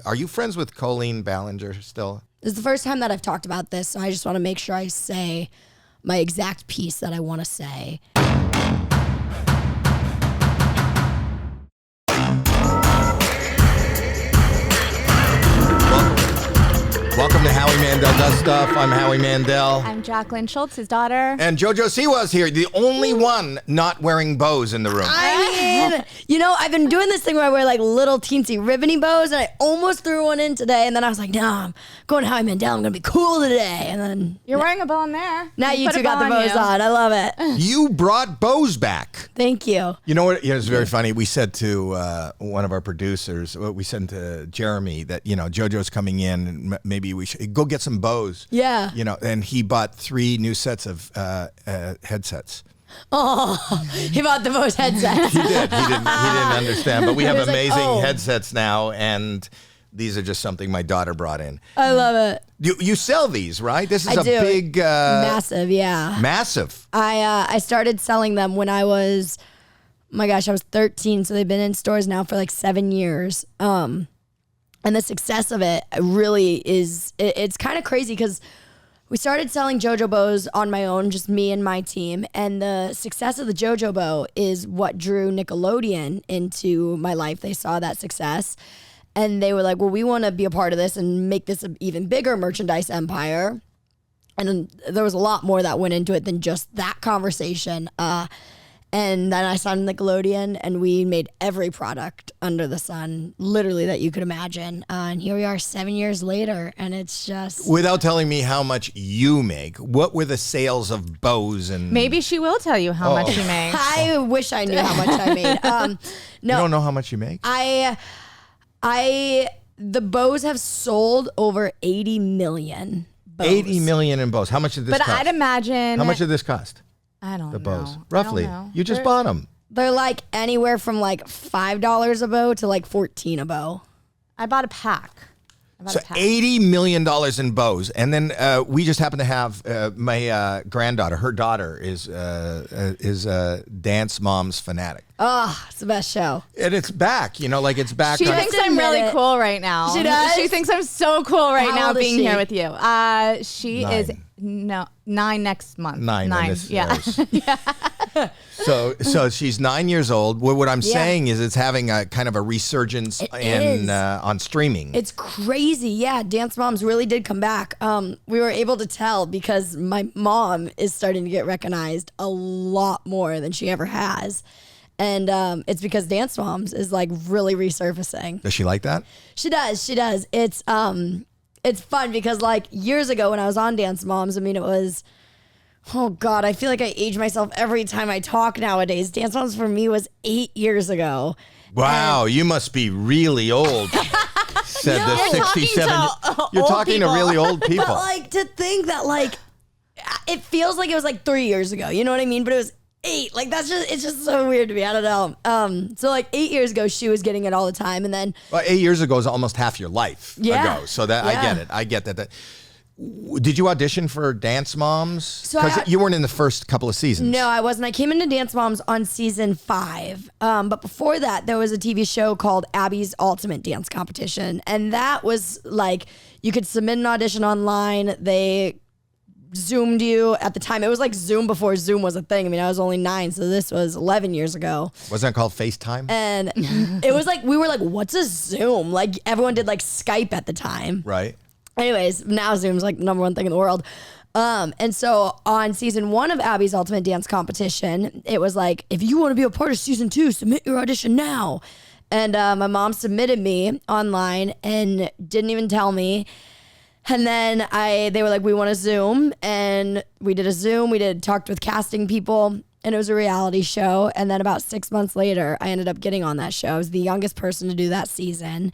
Are you friends with Colleen Ballinger still? This is the first time that I've talked about this, so I just want to make sure I say my exact piece that I want to say. Welcome to Howie Mandel Does Stuff. I'm Howie Mandel. I'm Jacqueline Schultz, his daughter. And JoJo Siwa is here, the only one not wearing bows in the room. I mean, you know, I've been doing this thing where I wear like little teensy ribbony bows, and I almost threw one in today, and then I was like, no, I'm going to Howie Mandel. I'm going to be cool today. And then You're wearing a bow in there. now you two got the bows on. I love it. You brought bows back. Thank you. You know what? It's very funny. We said to one of our producers, we said to Jeremy that, JoJo's coming in and maybe we should go get some bows. Yeah. And he bought 3 new sets of headsets. Oh, he bought the most headsets. He did. He didn't understand. But we have amazing like, headsets now, and these are just something my daughter brought in. I love it. You sell these, right? This is big... massive, yeah. Massive. I started selling them when I was, oh my gosh, I was 13, so they've been in stores now for like 7 years. And the success of it really is, it's kind of crazy because we started selling JoJo bows on my own, just me and my team. And the success of the JoJo bow is what drew Nickelodeon into my life. They saw that success and they were like, well, we want to be a part of this and make this an even bigger merchandise empire. And there was a lot more that went into it than just that conversation. And then I signed Nickelodeon, and we made every product under the sun, literally, that you could imagine. And here we are 7 years later, and it's just... Without telling me how much you make, what were the sales of bows? And Maybe she will tell you how much she makes. I wish I knew how much I made. No, you don't know how much you make? The bows have sold over 80 million bows. 80 million in bows. How much did this cost? But I'd imagine... How much did this cost? I don't know. The bows. Roughly. I don't know. You just bought them. They're like anywhere from like $5 a bow to like $14 a bow. I bought a pack. So $80 million in bows. And then we just happen to have my granddaughter, her daughter is Dance Moms Fanatic. Oh, it's the best show. And it's back, it's back. She thinks I'm really cool right now. She does? She thinks I'm so cool right How now old is being she? here with you. She 9. is 9 next month. 9. Yeah. So she's 9 years old. What I'm saying is it's having a kind of a resurgence on streaming. It's crazy. Yeah, Dance Moms really did come back. We were able to tell because my mom is starting to get recognized a lot more than she ever has. And it's because Dance Moms is like really resurfacing. Does she like that? She does. It's fun because like years ago when I was on Dance Moms, I mean, it was, oh God, I feel like I age myself every time I talk nowadays. Dance Moms for me was 8 years ago. Wow, you must be really old. Said the 67. You're talking to really old people. But like to think that like, it feels like it was like 3 years ago. You know what I mean? But it was 8. Like it's just so weird to me. I don't know. So like 8 years ago, she was getting it all the time, and then 8 years ago is almost half your life ago. So that I get that. Did you audition for Dance Moms? Because you weren't in the first couple of seasons. No, I wasn't. I came into Dance Moms on season 5. But before that, there was a TV show called Abby's Ultimate Dance Competition, and that was like you could submit an audition online. They Zoomed you at the time. It was like Zoom before Zoom was a thing. I mean, I was only 9, so this was 11 years ago. Wasn't that called FaceTime? And it was like, we were like, what's a Zoom? Like everyone did like Skype at the time. Right. Anyways, now Zoom's like the number one thing in the world. And so on season 1 of Abby's Ultimate Dance Competition, it was like, if you want to be a part of season 2, submit your audition now. And my mom submitted me online and didn't even tell me. And then they were like, we want to Zoom. And we did a Zoom. We talked with casting people, and it was a reality show. And then about 6 months later, I ended up getting on that show. I was the youngest person to do that season.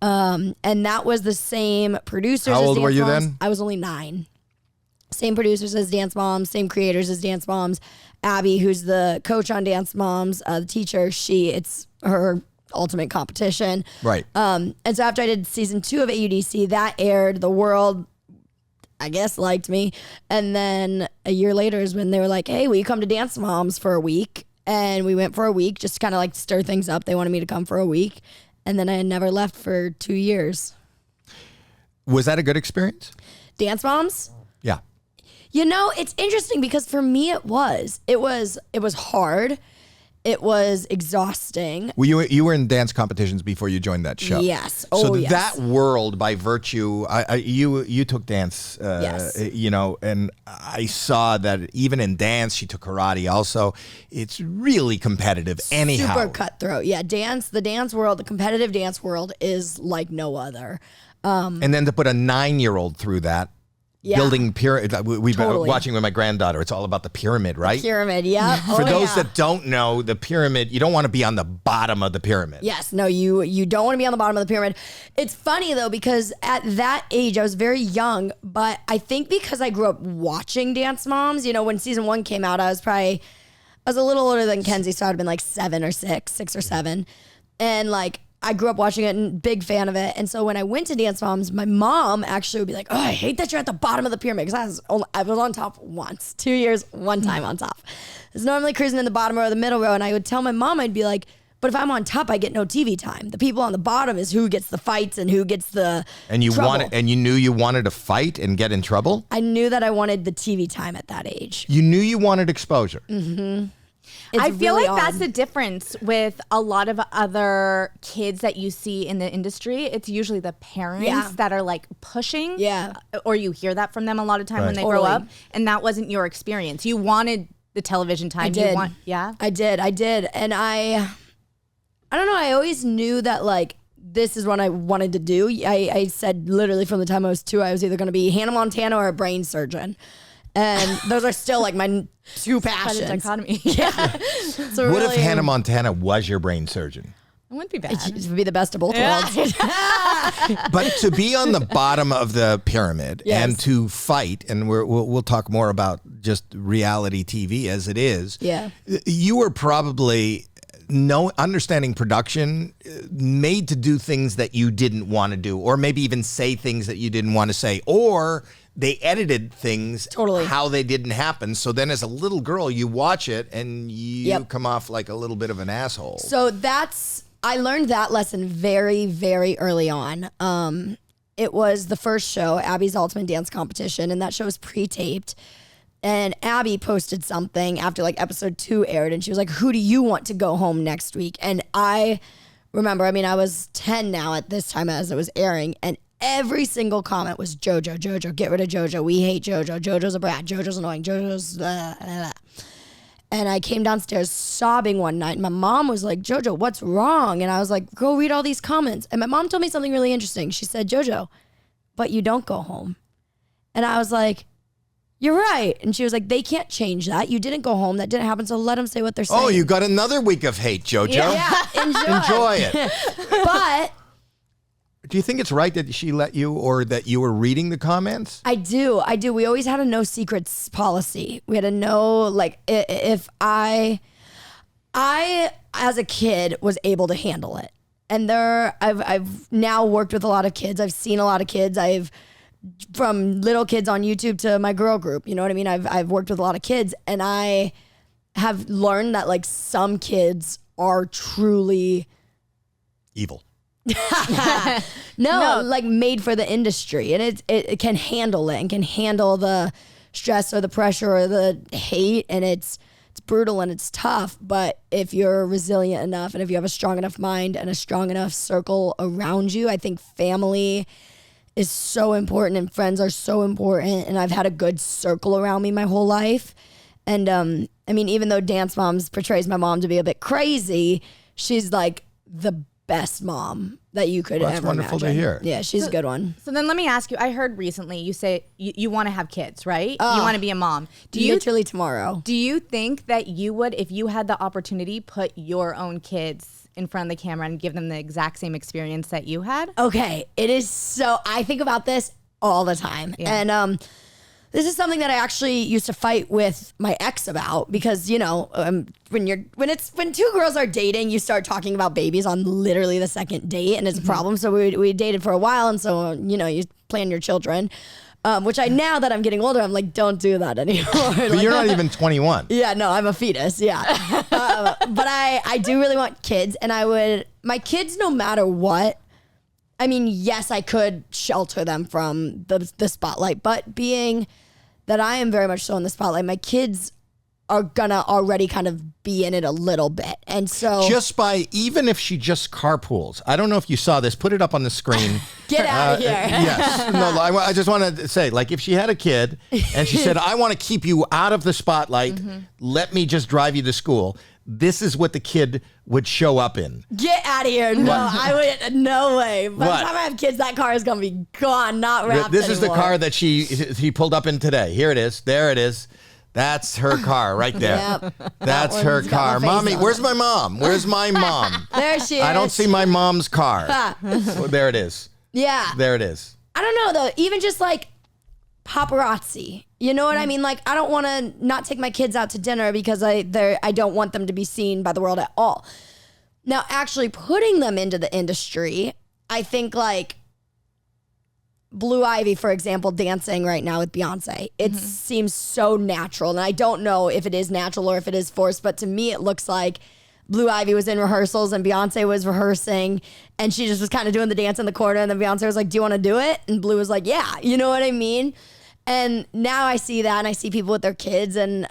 And that was the same producers as Dance Moms. How old were you then? I was only 9. Same producers as Dance Moms, same creators as Dance Moms. Abby, who's the coach on Dance Moms, the teacher, it's her ultimate competition. Right. And so after I did season 2 of AUDC, that aired. The world, I guess, liked me. And then a year later is when they were like, hey, will you come to Dance Moms for a week? And we went for a week just to kind of like stir things up. They wanted me to come for a week. And then I never left for 2 years. Was that a good experience? Dance Moms? Yeah. You know, it's interesting because for me it was hard. It was exhausting. Well, you were in dance competitions before you joined that show. Yes. So yes. that world, by virtue, you took dance, yes. You know, and I saw that even in dance, she took karate also. It's really competitive anyhow. Super cutthroat. Yeah, the dance world, the competitive dance world is like no other. And then to put a 9-year-old through that, building pyramid. We've been watching with my granddaughter. It's all about the pyramid, right? Pyramid, yeah. For those that don't know, the pyramid, you don't want to be on the bottom of the pyramid. Yes, no, you don't want to be on the bottom of the pyramid. It's funny though, because at that age, I was very young, but I think because I grew up watching Dance Moms, you know, when season 1 came out, I was a little older than Kenzie, so I'd have been like 6 or 7. And like, I grew up watching it and big fan of it. And so when I went to Dance Moms, my mom actually would be like, oh, I hate that you're at the bottom of the pyramid. Because I was on top once, 2 years, one time on top. I was normally cruising in the bottom row or the middle row. And I would tell my mom, I'd be like, but if I'm on top, I get no TV time. The people on the bottom is who gets the fights and who gets the trouble. And you knew you wanted to fight and get in trouble? I knew that I wanted the TV time at that age. You knew you wanted exposure. Mm-hmm. I feel really like that's the difference with a lot of other kids that you see in the industry. It's usually the parents that are like pushing. Yeah. Or you hear that from them a lot of time when they grow up. And that wasn't your experience. You wanted the television time. I did. I did. And I don't know. I always knew that like this is what I wanted to do. I said literally from the time I was 2, I was either going to be Hannah Montana or a brain surgeon. And those are still like my 2 passions. Quite a dichotomy. Yeah. So what if Hannah Montana was your brain surgeon? It wouldn't be bad. It would be the best of both worlds. But to be on the bottom of the pyramid and to fight, and we'll talk more about just reality TV as it is. Yeah. You were probably understanding production, made to do things that you didn't want to do, or maybe even say things that you didn't want to say, or they edited things how they didn't happen. So then as a little girl, you watch it and you come off like a little bit of an asshole. So I learned that lesson very, very early on. It was the first show, Abby's Ultimate Dance Competition, and that show was pre-taped. And Abby posted something after like episode 2 aired, and she was like, who do you want to go home next week? And I remember, I was 10 now at this time as it was airing, and every single comment was JoJo, get rid of JoJo. We hate JoJo. JoJo's a brat. JoJo's annoying. JoJo's blah, blah, blah. And I came downstairs sobbing one night. And my mom was like, JoJo, what's wrong? And I was like, go read all these comments. And my mom told me something really interesting. She said, JoJo, but you don't go home. And I was like, you're right. And she was like, they can't change that. You didn't go home. That didn't happen. So let them say what they're saying. Oh, you got another week of hate, JoJo. Yeah, enjoy it. But do you think it's right that she let you, or that you were reading the comments? I do. We always had a no secrets policy. We had a no, like, if I as a kid was able to handle it. And I've now worked with a lot of kids. I've seen a lot of kids. From little kids on YouTube to my girl group, you know what I mean? I've worked with a lot of kids, and I have learned that like some kids are truly evil. No, like made for the industry, and it can handle it and can handle the stress or the pressure or the hate, and it's brutal and it's tough. But if you're resilient enough, and if you have a strong enough mind and a strong enough circle around you, I think family is so important and friends are so important. And I've had a good circle around me my whole life. And even though Dance Moms portrays my mom to be a bit crazy, she's like the best mom that you could ever imagine. That's wonderful to hear. Yeah, she's a good one. So then let me ask you, I heard recently you say you want to have kids, right? You want to be a mom. Literally tomorrow. Do you think that you would, if you had the opportunity, put your own kids in front of the camera and give them the exact same experience that you had? Okay, it is so, I think about this all the time. Yeah. And this is something that I actually used to fight with my ex about, because, you know, when 2 girls are dating, you start talking about babies on literally the second date, and it's a problem. So we dated for a while, and so, you know, you plan your children. which now that I'm getting older, I'm like, don't do that anymore. But you're not even 21. Yeah, no, I'm a fetus. Yeah. But I do really want kids, and my kids, no matter what, I mean, yes, I could shelter them from the spotlight, but being that I am very much so in the spotlight, my kids are gonna already kind of be in it a little bit. And so just by, even if she just carpools, I don't know if you saw this, put it up on the screen. Get out of here. Yes. No, I just want to say, like, if she had a kid and she said, I want to keep you out of the spotlight, let me just drive you to school. This is what the kid would show up in. Get out of here. No, I would, no way. By the What? time I have kids, that car is going to be gone, not wrapped This is the anymore. car that he pulled up in today. Here it is. There it is. That's her car right there. Yep. That's her one's got car. my face Mommy, on where's it. my mom? Where's my mom? There she is. I don't see my mom's car. Oh, there it is. Yeah. There it is. I don't know, though. Even just like paparazzi. You know what I mean? Like, I don't want to not take my kids out to dinner because I don't want them to be seen by the world at all. Now, actually putting them into the industry, I think like Blue Ivy, for example, dancing right now with Beyonce. It seems so natural. And I don't know if it is natural or if it is forced, but to me, it looks like Blue Ivy was in rehearsals and Beyonce was rehearsing and she just was kind of doing the dance in the corner. And then Beyonce was like, do you want to do it? And Blue was like, yeah, you know what I mean? And now I see that and I see people with their kids. And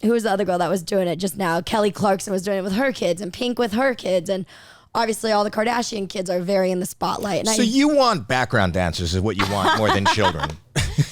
who was the other girl that was doing it just now? Kelly Clarkson was doing it with her kids and Pink with her kids. And obviously all the Kardashian kids are very in the spotlight. And So you want background dancers is what you want more than children.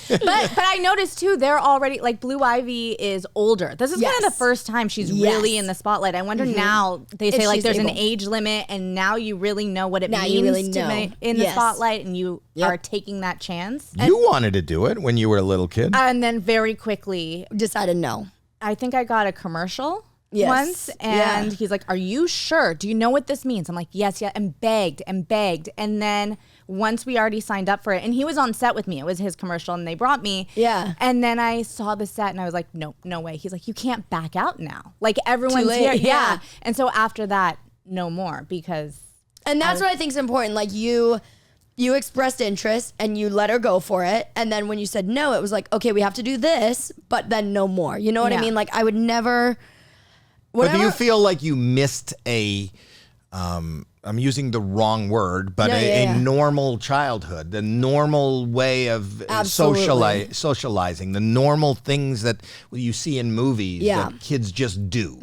But I noticed too, they're already like Blue Ivy is older. This is kind of the first time she's really in the spotlight. I wonder now they say If like she's there's an able. age limit, and now you really know what it Now means you really to know. be in the Yes. spotlight, and you Yep. are taking that chance. You wanted to do it when you were a little kid. And then very quickly, decided no. I think I got a commercial Yes. once, and Yeah. he's like, "Are you sure? Do you know what this means?" I'm like, "Yes, yeah," and begged, and then once we already signed up for it, and he was on set with me. It was his commercial, and they brought me. Yeah. And then I saw the set, and I was like, "No, no way." He's like, "You can't back out now. Like everyone's Too late, here." yeah. And so after that, no more because. And that's what I think is important. Like you expressed interest and you let her go for it. And then when you said no, it was like, okay, we have to do this, but then no more. You know what I Yeah. mean? Like I would never. But do you feel like you missed I'm using the wrong word, but a normal childhood, the normal way of Absolutely. socializing, the normal things that you see in movies that kids just do?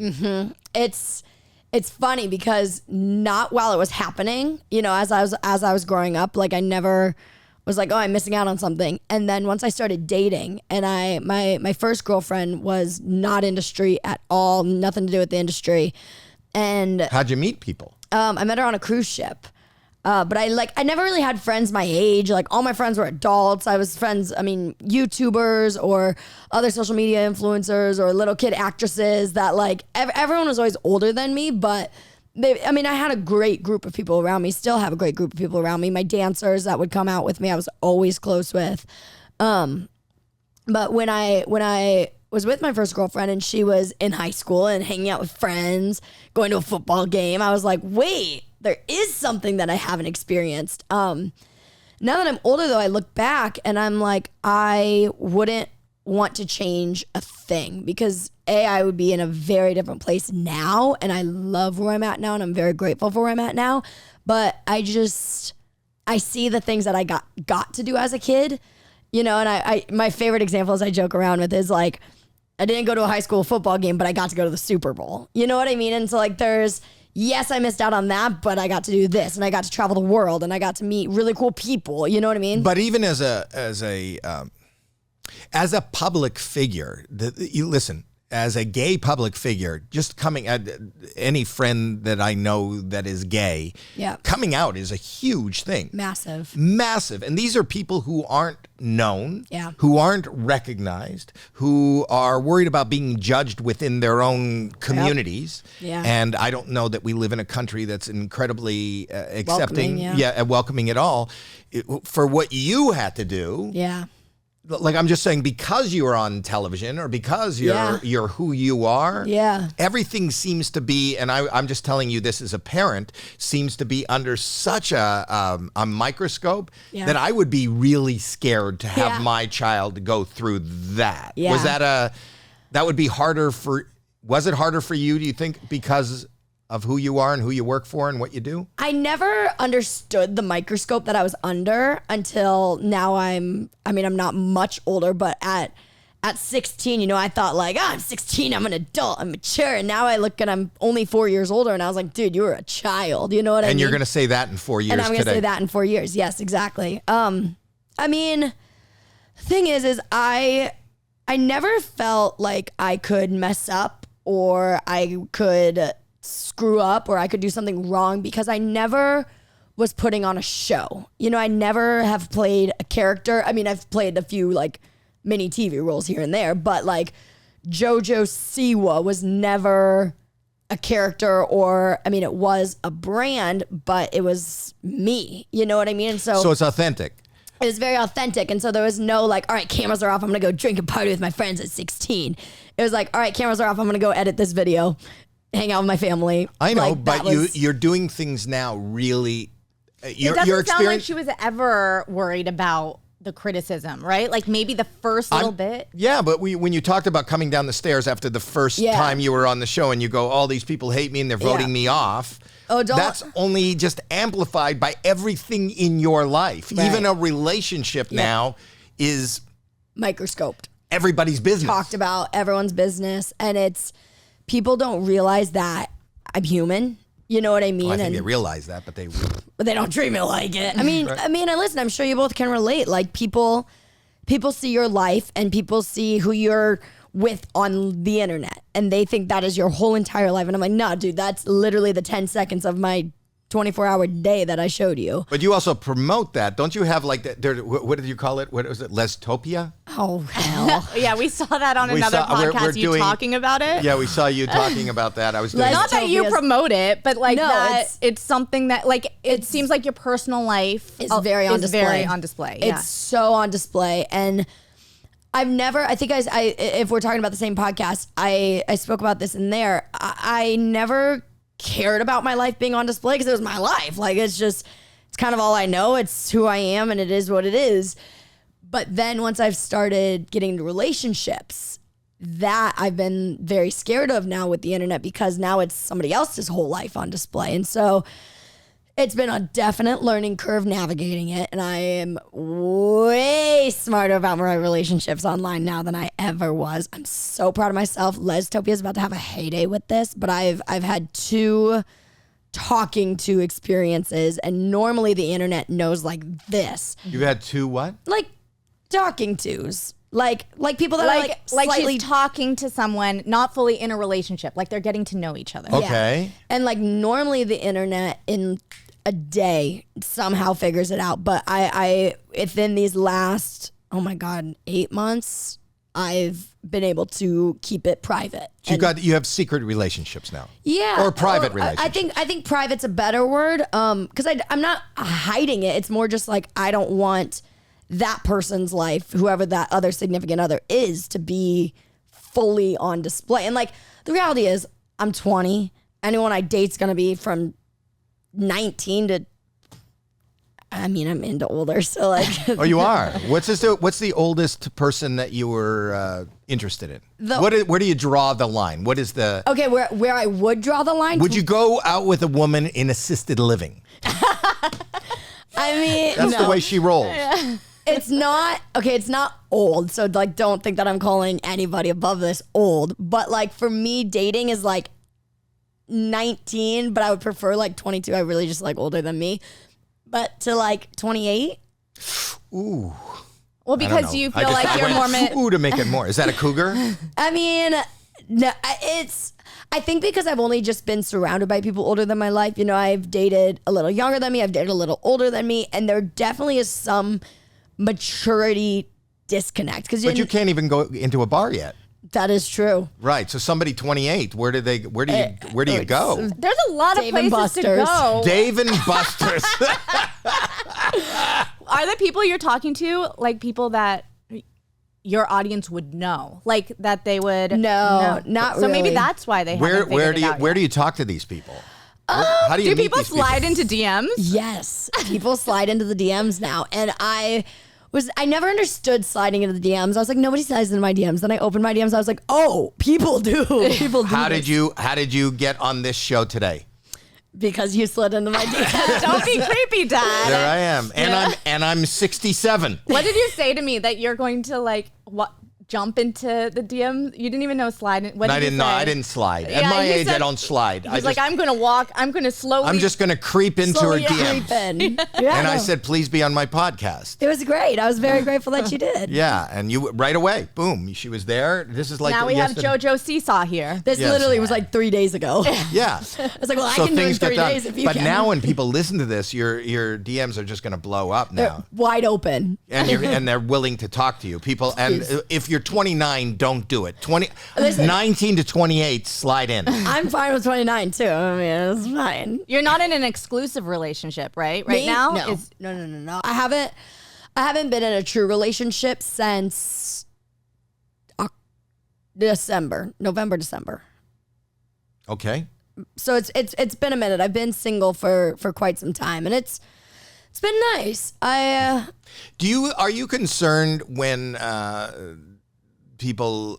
It's funny because not while it was happening, you know, as I was growing up, like I never was like, oh, I'm missing out on something. And then once I started dating and my first girlfriend was not industry at all, nothing to do with the industry. And How'd you meet people? I met her on a cruise ship. But I never really had friends my age. Like all my friends were adults. I was friends, YouTubers or other social media influencers or little kid actresses that like everyone was always older than me. But I had a great group of people around me, still have a great group of people around me. My dancers that would come out with me, I was always close with. But when I was with my first girlfriend and she was in high school and hanging out with friends, going to a football game, I was like, wait, there is something that I haven't experienced. Now that I'm older though, I look back and I'm like, I wouldn't want to change a thing because I would be in a very different place now and I love where I'm at now and I'm very grateful for where I'm at now. But I see the things that I got to do as a kid, you know, and I my favorite examples I joke around with is like, I didn't go to a high school football game, but I got to go to the Super Bowl. You know what I mean? And so like yes, I missed out on that, but I got to do this and I got to travel the world and I got to meet really cool people. You know what I mean? But even as a public figure, listen, as a gay public figure, just coming at any friend that I know that is gay, coming out is a huge thing. Massive. And these are people who aren't known, who aren't recognized, who are worried about being judged within their own communities. Yeah. And I don't know that we live in a country that's incredibly accepting, Welcoming, welcoming at all. For what you had to do, like I'm just saying, because you are on television or because you're who you are, everything seems to be, and I'm just telling you this as a parent, seems to be under such a microscope that I would be really scared to have my child go through that. Was that would be harder was it harder for you, do you think, because of who you are and who you work for and what you do? I never understood the microscope that I was under until now. I'm not much older, but at 16, I thought like, I'm 16, I'm an adult, I'm mature. And now I look and I'm only 4 years older and I was like, dude, you were a child. You know what I mean? And you're going to say that in 4 years And I'm going to say that in 4 years. Yes, exactly. The thing is I never felt like I could mess up or I could screw up or I could do something wrong because I never was putting on a show. I never have played a character. I've played a few like mini TV roles here and there, but like JoJo Siwa was never a character or, it was a brand, but it was me. You know what I mean? And so it's authentic. It was very authentic. And so there was no like, all right, cameras are off. I'm going to go drink and party with my friends at 16. It was like, all right, cameras are off. I'm going to go edit this video, hang out with my family. I know, like, but you're doing things now really. It doesn't sound like she was ever worried about the criticism, right? Like maybe the first little bit. Yeah, but when you talked about coming down the stairs after the first time you were on the show and you go, all these people hate me and they're voting me off. Oh, that's only just amplified by everything in your life. Right. Even a relationship now is microscoped. Everybody's business. Talked about everyone's business. And it's, people don't realize that I'm human. You know what I mean? I think they realize that, but they don't treat me like it. And listen, I'm sure you both can relate. Like people see your life and people see who you're with on the internet and they think that is your whole entire life. And I'm like, no, dude, that's literally the 10 seconds of my 24-hour day that I showed you. But you also promote that. Don't you have like that? What did you call it? What was it? Lestopia? Oh, hell. Yeah, we saw that on another podcast. We're talking about it. Yeah, we saw you talking about that. I was doing not that you promote it, but like it's something that like it seems like your personal life is very on display. Yeah. It's so on display. And I've never, I think if we're talking about the same podcast, I spoke about this in there. I never cared about my life being on display because it was my life. Like it's kind of all I know. It's who I am and it is what it is. But then once I've started getting into relationships, that I've been very scared of now with the internet because now it's somebody else's whole life on display. And so it's been a definite learning curve navigating it. And I am way smarter about my relationships online now than I ever was. I'm so proud of myself. Lestopia is about to have a heyday with this, but I've had 2 talking to experiences, and normally the internet knows like this. You've had 2 what? Like talking tos. Like people that are like she's talking to someone not fully in a relationship, like they're getting to know each other. Okay. Yeah. And like normally the internet in a day somehow figures it out, but I within these last 8 months I've been able to keep it private. So you have secret relationships now. Yeah. Or private relationships. I think private's a better word because I'm not hiding it. It's more just like I don't want that person's life, whoever that other significant other is, to be fully on display. And like the reality is I'm 20. Anyone I date's going to be from 19 to, I'm into older. So like. Oh, you are? What's the oldest person that you were interested in? Where do you draw the line? What is the. Okay, where I would draw the line. Would you go out with a woman in assisted living? That's the way she rolls. Yeah. It's not old. So like, don't think that I'm calling anybody above this old. But like for me, dating is like 19, but I would prefer like 22. I really just like older than me. But to like 28. Ooh. Well, because you feel like you're more. Ooh, to make it more. Is that a cougar? No, I think because I've only just been surrounded by people older than my life. I've dated a little younger than me. I've dated a little older than me. And there definitely is some maturity disconnect. But you can't even go into a bar yet. That is true. Right. So somebody 28, where do you go? There's a lot of places to go. Dave and Buster's. Are the people you're talking to like people that your audience would know, like that they would No, not So maybe really. that's why they Where haven't figured it out where yet. do you talk to these people? How do you Do meet people these slide into DMs? Yes, people slide into the DMs now, and I never understood sliding into the DMs. I was like, nobody slides into my DMs. Then I opened my DMs. I was like, oh, people do. People do. How this. did you get on this show today? Because you slid into my DMs. Don't be creepy, Dad. There I am, and I'm 67. What did you say to me that you're going to like jump into the DM? You didn't even know slide. What did I didn't you know. say? I didn't slide. Yeah, At my he age, I said- don't slide. He's like, I'm going to walk. I'm going to slowly. I'm just going to creep into her Slowly DMs. creeping. Yeah, And I no. said, please be on my podcast. It was great. I was very grateful that you did. Yeah, and you right away, boom, she was there. This is like now we have yesterday. JoJo Seesaw here. This Yes. literally was like 3 days ago. Yeah. I was like, well, So I can do it in things get 3 done. days if you But can. now when people listen to this, your DMs are just going to blow up They're now. wide open. And they're willing to talk to you. People, and Please. if you're 29, don't do it. Listen. 19 to 28, slide in. I'm fine with 29 too. I mean, it's fine. You're not in an exclusive relationship, right? Right Me? now? No. No. I haven't been in a true relationship since November, December. Okay. So it's been a minute. I've been single for quite some time, and it's been nice. Are you concerned when people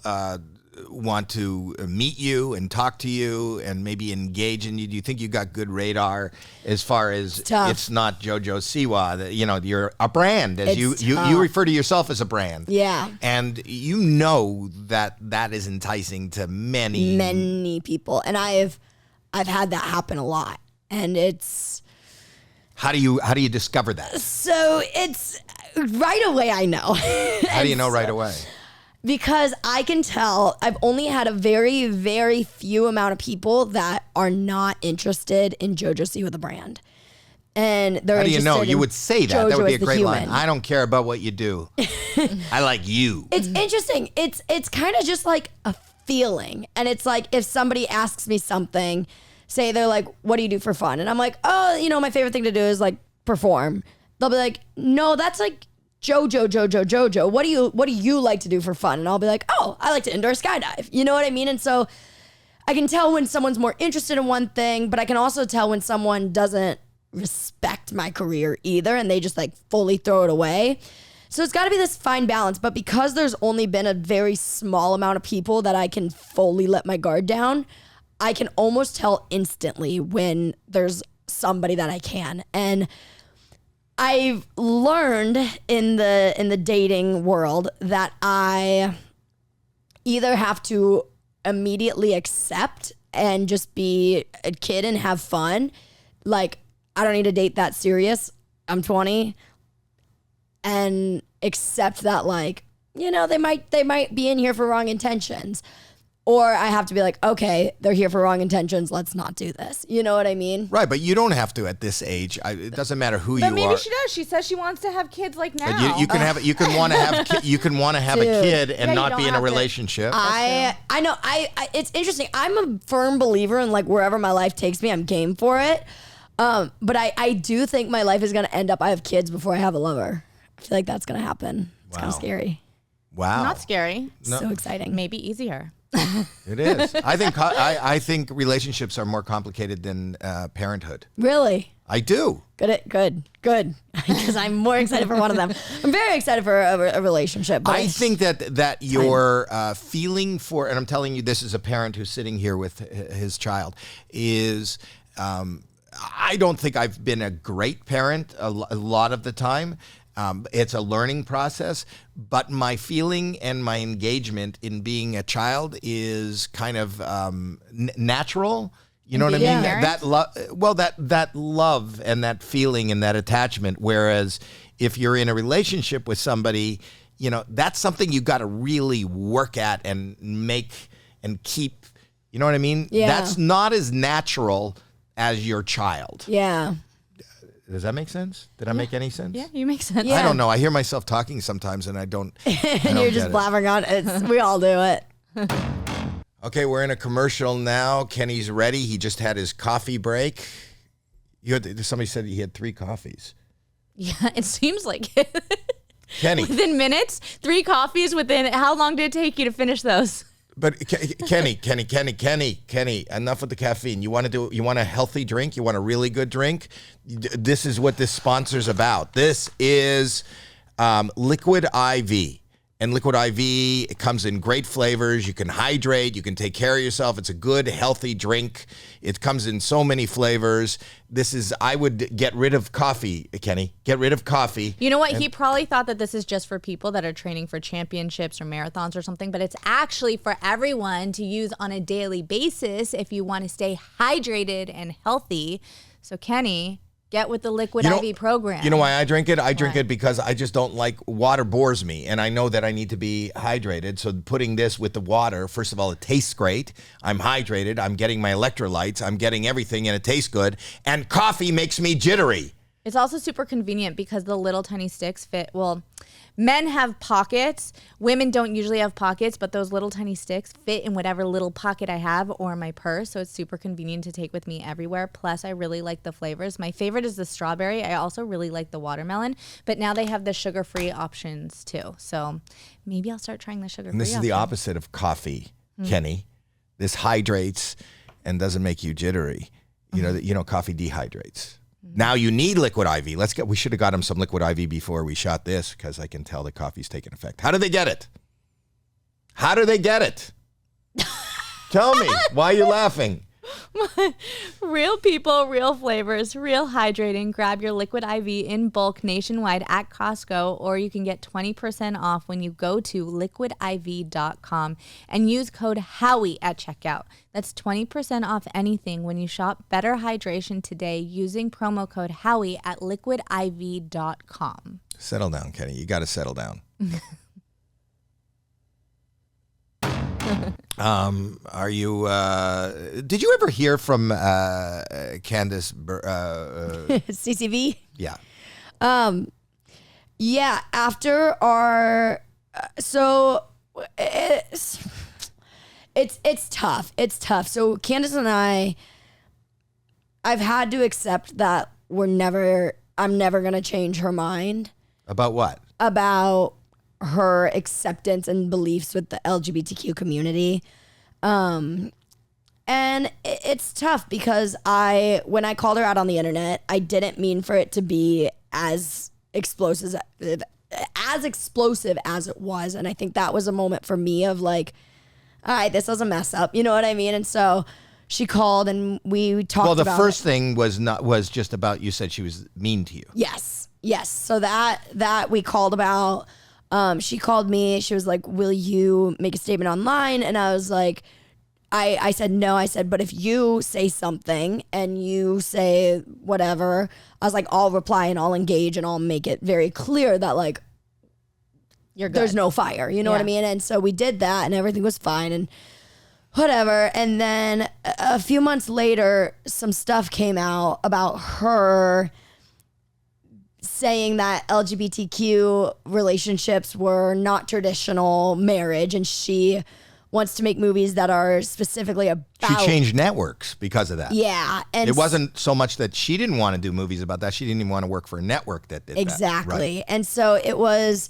want to meet you and talk to you and maybe engage in you? Do you think you got good radar as far as tough. it's not JoJo Siwa? That you're a brand, as It's you tough. refer to yourself as a brand. Yeah. And you know that is enticing to many. people, and I've had that happen a lot, and it's How do you discover that? so it's right away. I know. How do you know right away? Because I can tell I've only had a very, very few amount of people that are not interested in JoJo Siwa the brand. And they're How do you know? interested You in would say that. That JoJo would be as a the great line. human. I don't care about what you do. I like you. It's interesting. It's kind of just like a feeling. And it's like if somebody asks me something, say they're like, what do you do for fun? And I'm like, oh, my favorite thing to do is like perform. They'll be like, no, that's like JoJo. What do you like to do for fun? And I'll be like, oh, I like to indoor skydive. You know what I mean? And so I can tell when someone's more interested in one thing, but I can also tell when someone doesn't respect my career either, and they just like fully throw it away. So it's got to be this fine balance. But because there's only been a very small amount of people that I can fully let my guard down, I can almost tell instantly when there's somebody that I can. And I've learned in the dating world that I either have to immediately accept and just be a kid and have fun. Like, I don't need to date that serious. I'm 20. And accept that, like, they might be in here for wrong intentions. Or I have to be like, okay, they're here for wrong intentions. Let's not do this. You know what I mean? Right, but you don't have to at this age. It doesn't matter who But you maybe are. she does. She says she wants to have kids like now. You can have you can want to have you can want to have a Dude. kid and Yeah, you not don't be in a have to- relationship. I know. I it's interesting. I'm a firm believer in like wherever my life takes me, I'm game for it. But I do think my life is gonna end up I have kids before I have a lover. I feel like that's gonna happen. It's kind Wow. of scary. Wow, Not scary. So exciting. Maybe easier. it is. I think relationships are more complicated than parenthood. Really? I do. Good. Because I'm more excited for one of them. I'm very excited for a relationship. But I think that your feeling for, and I'm telling you this as a parent who's sitting here with his child, is I don't think I've been a great parent a lot of the time. It's a learning process, but my feeling and my engagement in being a child is kind of natural. You know what I mean? Yeah. That love and that feeling and that attachment. Whereas if you're in a relationship with somebody, that's something you got to really work at and make and keep. You know what I mean? Yeah. That's not as natural as your child. yeah. Does that make sense? Did I make any sense? Yeah, you make sense. Yeah. I don't know. I hear myself talking sometimes and I don't. And you're just blabbering on. We all do it. Okay, we're in a commercial now. Kenny's ready. He just had his coffee break. Somebody said he had 3 coffees. Yeah, it seems like it. Kenny. Within minutes, 3 coffees within. How long did it take you to finish those? But Kenny, enough with the caffeine. You want a healthy drink? You want a really good drink? This is what this sponsor's about. This is Liquid IV. And Liquid IV, it comes in great flavors. You can hydrate. You can take care of yourself. It's a good, healthy drink. It comes in so many flavors. I would get rid of coffee, Kenny. Get rid of coffee. You know what? He probably thought that this is just for people that are training for championships or marathons or something, but it's actually for everyone to use on a daily basis if you want to stay hydrated and healthy. So, Kenny, get with the Liquid IV program. You know why I drink it? I drink it because I just don't like water bores me, and I know that I need to be hydrated. So putting this with the water, first of all, it tastes great. I'm hydrated. I'm getting my electrolytes. I'm getting everything, and it tastes good. And coffee makes me jittery. It's also super convenient because the little tiny sticks fit. Well, men have pockets. Women don't usually have pockets, but those little tiny sticks fit in whatever little pocket I have or my purse. So it's super convenient to take with me everywhere. Plus, I really like the flavors. My favorite is the strawberry. I also really like the watermelon. But now they have the sugar-free options too. So maybe I'll start trying the sugar-free And this is the opposite of coffee, Kenny. This hydrates and doesn't make you jittery. You know, coffee dehydrates. Now you need Liquid IV. We should have got him some Liquid IV before we shot this because I can tell the coffee's taking effect. How do they get it? How do they get it? Tell me. Why are you laughing? Real people, real flavors, real hydrating. Grab your Liquid IV in bulk nationwide at Costco, or you can get 20% off when you go to liquidiv.com and use code Howie at checkout. That's 20% off anything when you shop Better Hydration today using promo code Howie at liquidiv.com. Settle down, Kenny. You got to settle down. Are you? Did you ever hear from Candace? CCV? Yeah. Yeah. After our, so it's tough. It's tough. So Candace and I've had to accept that I'm never gonna change her mind. About what? About her acceptance and beliefs with the LGBTQ community. And it's tough because when I called her out on the internet, I didn't mean for it to be as explosive as it was. And I think that was a moment for me of like, all right, this was a mess up. You know what I mean? And so she called and we talked about. Well, the first thing was just about, you said she was mean to you. Yes. So that we called about. She called me. She was like, will you make a statement online? And I was like, I said no. I said, but if you say something and you say whatever, I was like, I'll reply and I'll engage and I'll make it very clear that like there's no fire. You know what I mean? And so we did that and everything was fine and whatever. And then a few months later, some stuff came out about her saying that LGBTQ relationships were not traditional marriage, and she wants to make movies that are specifically about. She changed networks because of that. Yeah, and it wasn't so much that she didn't want to do movies about that. She didn't even want to work for a network that did exactly. that. Right. And so it was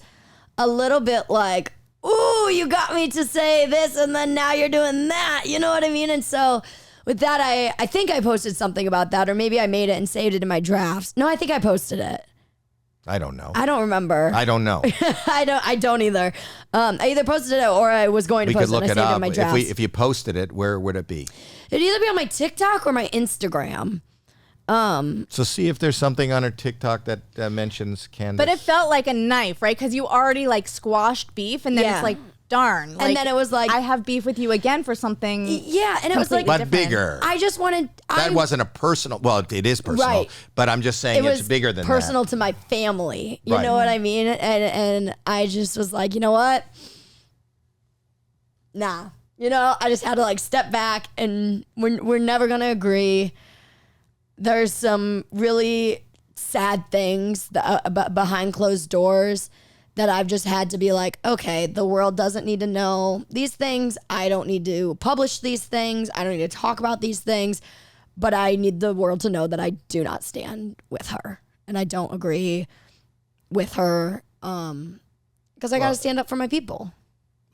a little bit like, ooh, you got me to say this, and then now you're doing that. You know what I mean? And so with that, I think I posted something about that, or maybe I made it and saved it in my drafts. No, I think I posted it. I don't know. I don't remember. I don't know. I don't either. I either posted it or I was going to post it and I saved it in my drafts. If you posted it, where would it be? It'd either be on my TikTok or my Instagram. So see if there's something on her TikTok that mentions Candace. But it felt like a knife, right? Because you already like squashed beef, and then it's like, darn. And then it was like, I have beef with you again for something. Yeah, and it was like, but different. bigger. I just wanted. That wasn't a personal. Well, it is personal, right. But I'm just saying it's bigger than personal that. to my family. You Right. know what I mean? And I just was like, you know what? Nah. You know, I just had to like step back, and we're never gonna agree. There's some really sad things that, behind closed doors that I've just had to be like, okay, the world doesn't need to know these things. I don't need to publish these things. I don't need to talk about these things. But I need the world to know that I do not stand with her. And I don't agree with her Because I got to stand up for my people.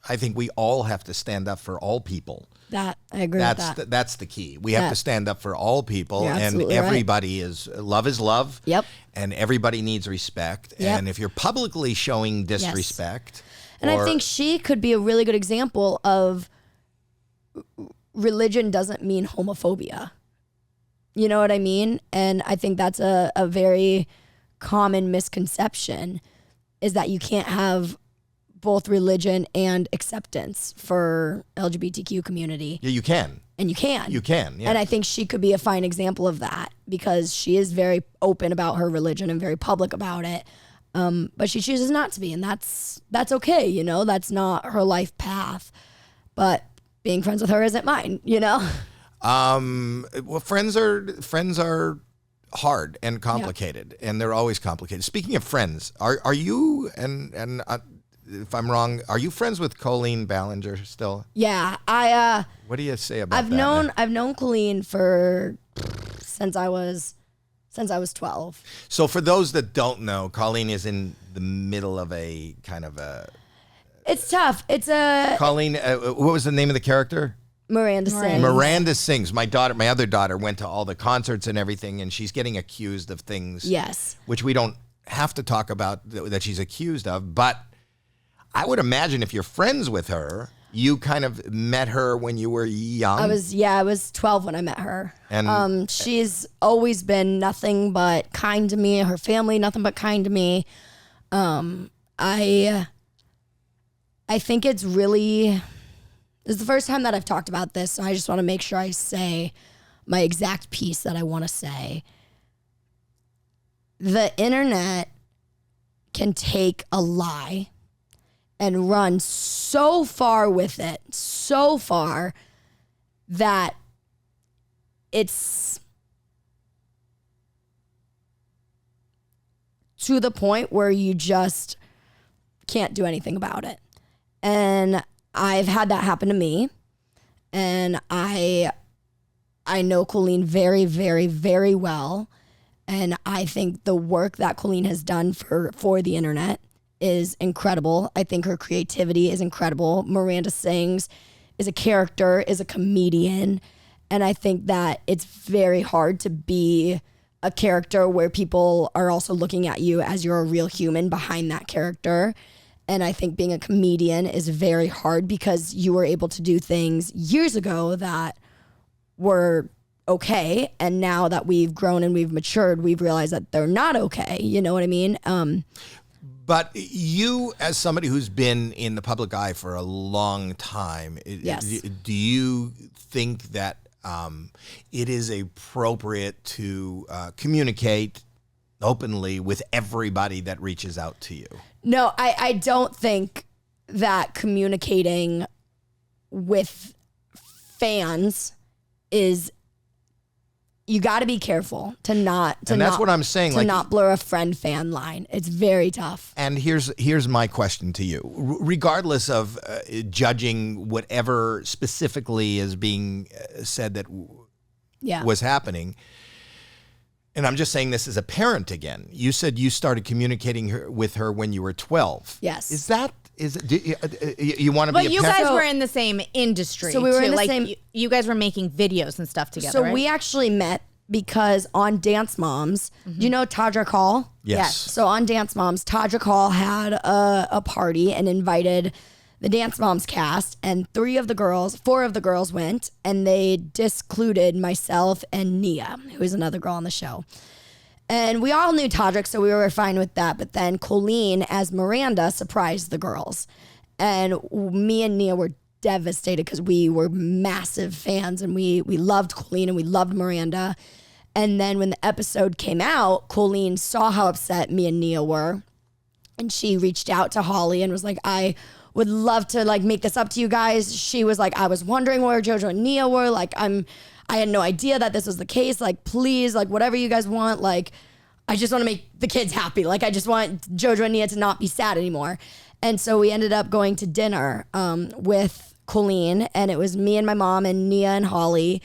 I think we all have to stand up for all people. I agree with that. That's the key. We have to stand up for all people, You're and absolutely everybody is love. Yep. And everybody needs respect. Yep. And if you're publicly showing disrespect, and I think she could be a really good example of religion doesn't mean homophobia. You know what I mean? And I think that's a very common misconception, is that you can't have both religion and acceptance for LGBTQ community. Yeah, you can. And you can. You can, yeah. And I think she could be a fine example of that, because she is very open about her religion and very public about it. But she chooses not to be, and that's okay, you know? That's not her life path. But being friends with her isn't mine, you know? Well, friends are hard and complicated, and they're always complicated. Speaking of friends, are you, and if I'm wrong, are you friends with Colleen Ballinger still? Yeah, What do you say about that? I've known Colleen since I was 12. So for those that don't know, Colleen is in the middle of a kind of a. It's tough. It's a Colleen. What was the name of the character? Miranda Sings. Miranda Sings. My other daughter, went to all the concerts and everything, and she's getting accused of things. Yes. Which we don't have to talk about that she's accused of, but I would imagine if you're friends with her, you kind of met her when you were young. I was 12 when I met her. And she's always been nothing but kind to me. Her family, nothing but kind to me. I think it's really, this is the first time that I've talked about this, so I just want to make sure I say my exact piece that I want to say. The internet can take a lie and run so far with it, so far that it's to the point where you just can't do anything about it. And I've had that happen to me. And I know Colleen very, very, very well. And I think the work that Colleen has done for the internet is incredible. I think her creativity is incredible. Miranda Sings is a character, is a comedian. And I think that it's very hard to be a character where people are also looking at you as you're a real human behind that character. And I think being a comedian is very hard, because you were able to do things years ago that were okay. And now that we've grown and we've matured, we've realized that they're not okay. You know what I mean? But you, as somebody who's been in the public eye for a long time, Yes. do you think that it is appropriate to communicate openly with everybody that reaches out to you? No, I don't think that communicating with fans is, you got to be careful to not and that's what I'm saying, to not blur a friend-fan line. It's very tough. And here's my question to you. Regardless of judging whatever specifically is being said that was happening, and I'm just saying this as a parent again. You said you started communicating with her when you were 12. Yes. Is it, you want to be a But you parent? guys were in the same industry. So we were too. in the like, same- You guys were making videos and stuff together. So right? we actually met because on Dance Moms, do you know Tadra Hall? Yes. So on Dance Moms, Tadra Hall had a party and invited the Dance Moms cast, and 4 of the girls went, and they discluded myself and Nia, who is another girl on the show. And we all knew Todrick, so we were fine with that. But then Colleen, as Miranda, surprised the girls. And me and Nia were devastated because we were massive fans, and we loved Colleen and we loved Miranda. And then when the episode came out, Colleen saw how upset me and Nia were. And she reached out to Holly and was like, I would love to make this up to you guys. She was like, I was wondering where JoJo and Nia were. I had no idea that this was the case. Please, whatever you guys want. I just want to make the kids happy. I just want JoJo and Nia to not be sad anymore. And so we ended up going to dinner with Colleen, and it was me and my mom and Nia and Holly.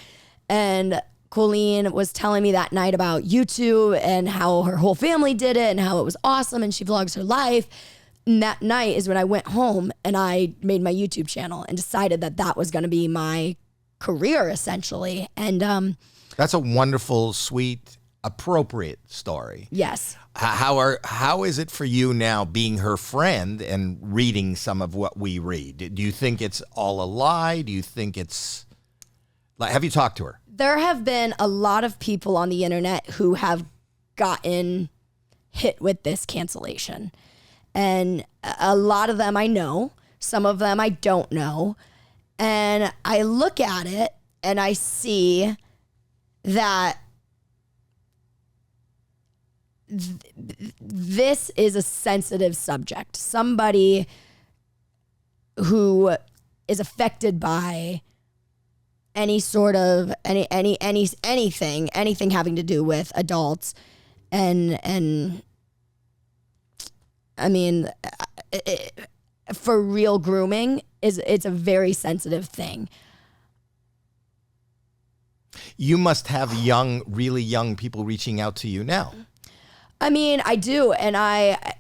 And Colleen was telling me that night about YouTube and how her whole family did it and how it was awesome and she vlogs her life. And that night is when I went home and I made my YouTube channel and decided that that was going to be my career, essentially. And that's a wonderful, sweet, appropriate story. yes. How is it for you now being her friend and reading some of what we read? Do you think it's all a lie? Do you think it's like, have you talked to her? There have been a lot of people on the internet who have gotten hit with this cancellation. And a lot of them I know, some of them I don't know. And I look at it and I see that this is a sensitive subject. Somebody who is affected by any sort of anything having to do with adults, and I mean, for real, grooming it's a very sensitive thing. You must have really young people reaching out to you now. I mean, I do, and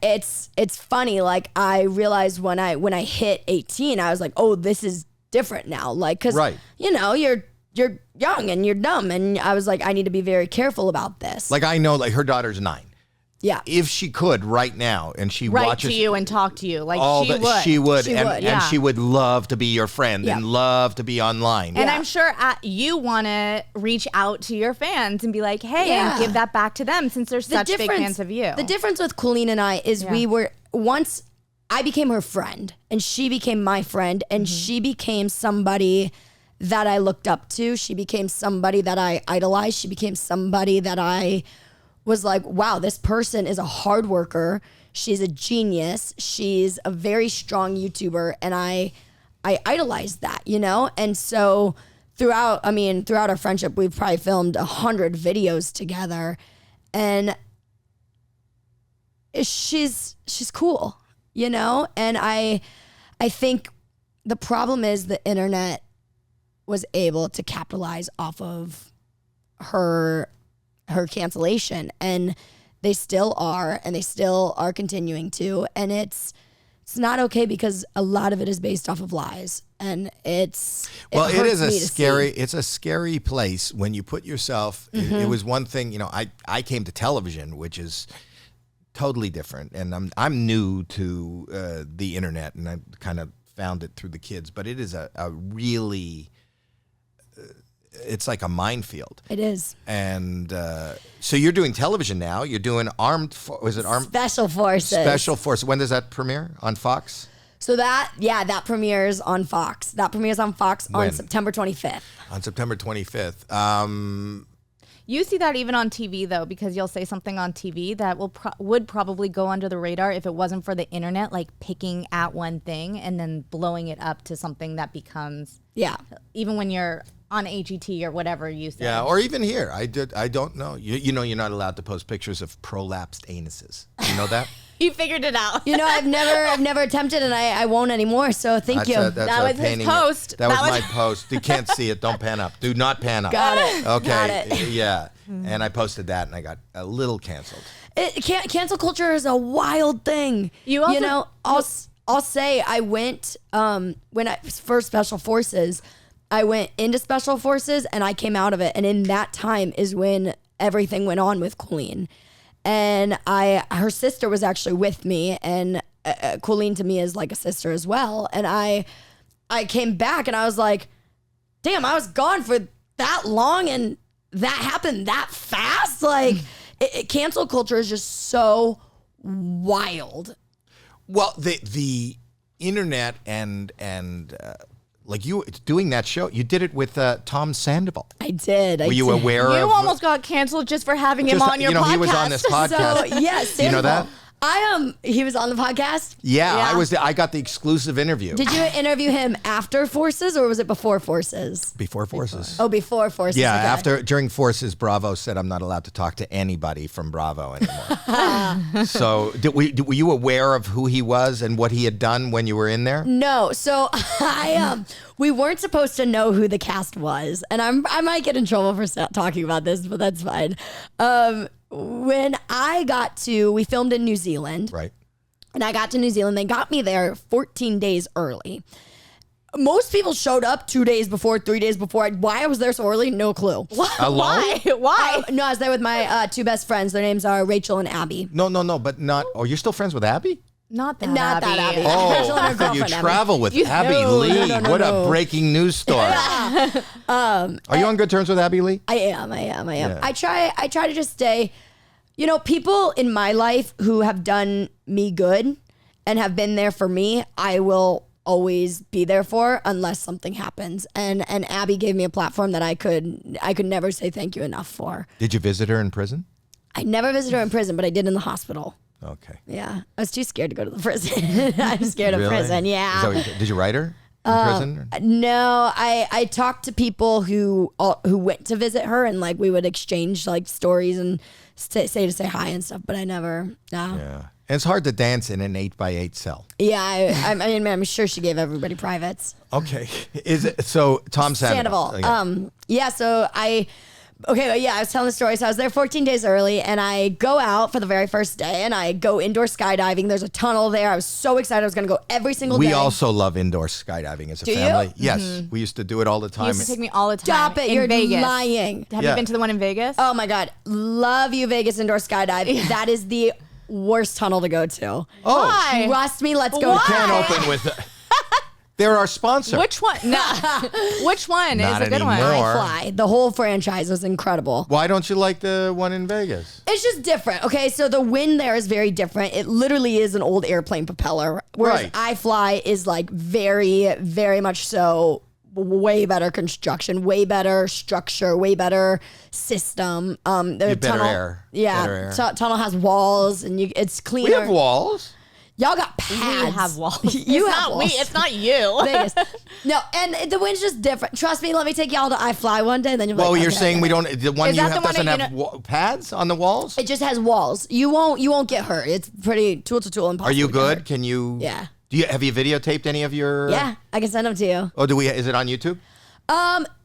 it's funny. Like, I realized when I hit 18, I was like, oh, this is different now. Like, because right. You know, you're young and you're dumb, and I was like, I need to be very careful about this. Like, I know, like, her daughter's 9. Yeah. If she could right now, and she Write watches to you and talk to you, like all she that, would. she would, yeah. and she would love to be your friend Yeah. and love to be online. And Yeah. I'm sure you want to reach out to your fans and be like, hey, Yeah. and give that back to them since they're such big fans of you. The difference with Colleen and I is we were, once I became her friend and she became my friend, and she became somebody that I looked up to. She became somebody that I idolized. She became somebody that I was like, wow, this person is a hard worker. She's a genius. She's a very strong YouTuber. And I idolized that, you know? And so throughout our friendship, we've probably filmed 100 videos together. And she's cool, you know? And I think the problem is the internet was able to capitalize off of her cancellation, and they still are, and they still are continuing to, and it's not okay because a lot of it is based off of lies, and it is a scary place when you put yourself. It was one thing, you know, I came to television, which is totally different, and I'm new to the internet, and I kind of found it through the kids, but it is a really it's like a minefield. It is. And so you're doing television now. You're doing Special Forces. When does that premiere? On Fox? So that premieres on Fox. That premieres on Fox on September 25th. On September 25th. You see that even on TV, though, because you'll say something on TV that would probably go under the radar if it wasn't for the internet, like picking at one thing and then blowing it up to something that becomes, even when you're on AGT or whatever you say. Yeah, or even here. I don't know. You know you're not allowed to post pictures of prolapsed anuses. You know that? You figured it out. You know, I've never attempted, and I won't anymore. So thank you. That was his post. That was my post. You can't see it. Don't pan up. Do not pan up. Got it. Okay. Got it. Yeah. And I posted that, and I got a little canceled. Cancel culture is a wild thing. You also, know, I'll say I went for Special Forces. I went into Special Forces and I came out of it, and in that time is when everything went on with Colleen. And her sister was actually with me, and Colleen to me is like a sister as well. And I came back and I was like, damn, I was gone for that long and that happened that fast. Like, cancel culture is just so wild. Well, the internet and like you doing that show, you did it with Tom Sandoval. I did. Were you aware of? You almost got canceled just for having him on your podcast. He was on this podcast. So, yes, you know that? He was on the podcast. Yeah, I got the exclusive interview. Did you interview him after Forces or was it before Forces? Before Forces. Oh, before Forces. Yeah, okay. during Forces, Bravo said I'm not allowed to talk to anybody from Bravo anymore. So, were you aware of who he was and what he had done when you were in there? No. So we weren't supposed to know who the cast was, and I might get in trouble for talking about this, but that's fine. When we filmed in New Zealand. Right. And I got to New Zealand. They got me there 14 days early. Most people showed up 2 days before, 3 days before. Why I was there so early, no clue. Alone? Why? No, I was there with my two best friends. Their names are Rachel and Abby. No, but not. Oh, you're still friends with Abby? Not that Abby. Oh, Rachel and her I thought you girlfriend, travel with Abby Lee. No, what a breaking news story. Are you on good terms with Abby Lee? I am. Yeah. I try to just stay. You know, people in my life who have done me good and have been there for me, I will always be there for unless something happens. And Abby gave me a platform that I could never say thank you enough for. Did you visit her in prison? I never visited her in prison, but I did in the hospital. Okay. Yeah. I was too scared to go to the prison. I'm scared of prison. Yeah. Did you write her in prison? No, I talked to people who went to visit her and like we would exchange like stories and say hi and stuff, but I never. No. Yeah. And it's hard to dance in an 8x8 cell. Yeah, I'm sure she gave everybody privates. Okay. Is it so? Tom Sandoval. Sandoval. I was telling the story. So I was there 14 days early, and I go out for the very first day, and I go indoor skydiving. There's a tunnel there. I was so excited. I was going to go every single day. We also love indoor skydiving as a family. You? Yes, we used to do it all the time. You used to take me all the time. Stop it! In You're Vegas. lying. Have you been to the one in Vegas? Oh my God, love you, Vegas indoor skydiving. That is the worst tunnel to go to. Oh, Why? Trust me. Let's go. You can't open with. They're our sponsor. Which one? No. Which one Not is a good one? anymore. iFly. The whole franchise was incredible. Why don't you like the one in Vegas? It's just different. Okay, so the wind there is very different. It literally is an old airplane propeller. Whereas Right. iFly is like very, very much so way better construction, way better structure, way better system. The Better tunnel, air. Yeah, Better air. Tunnel has walls and it's cleaner. We have walls. Y'all got pads. We have walls. You it's have not walls. It's not you. Vegas. No, and the wind's just different. Trust me, let me take y'all to iFly one day, and then you'll be Well, like, you're okay, saying okay. we don't. The one Is you that have the one doesn't that have pads on the walls. It just has walls. You won't get hurt. It's pretty tool to tool impossible. Are you to get good? hurt. Can you? Yeah. Have you videotaped any of your? Yeah, I can send them to you. Oh, do we? Is it on YouTube?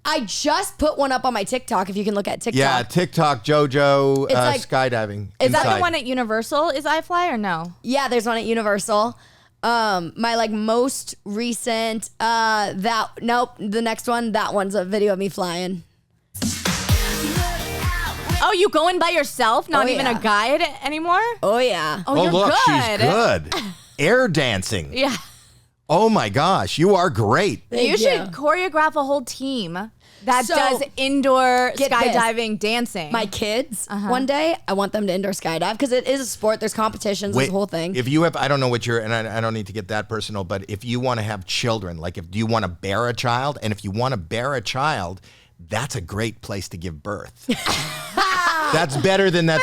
I just put one up on my TikTok. If you can look at TikTok. Yeah, TikTok, JoJo, It's like- skydiving. Is that inside. the one at Universal? Is iFly or no? Yeah, there's one at Universal. My like most recent the next one, that one's a video of me flying. Oh, you going by yourself? Not Oh, even yeah. a guide anymore? Oh yeah. Oh, you're look, good. she's good. Air dancing. Yeah. Oh my gosh, you are great. Thank You should choreograph a whole team that So, does indoor get this. skydiving dancing. My kids, one day, I want them to indoor skydive because it is a sport. There's competitions, there's the whole thing. If you have, I don't know what you're, and I don't need to get that personal, but if you want to have children, like do you want to bear a child? And if you want to bear a child, that's a great place to give birth. That's better than that.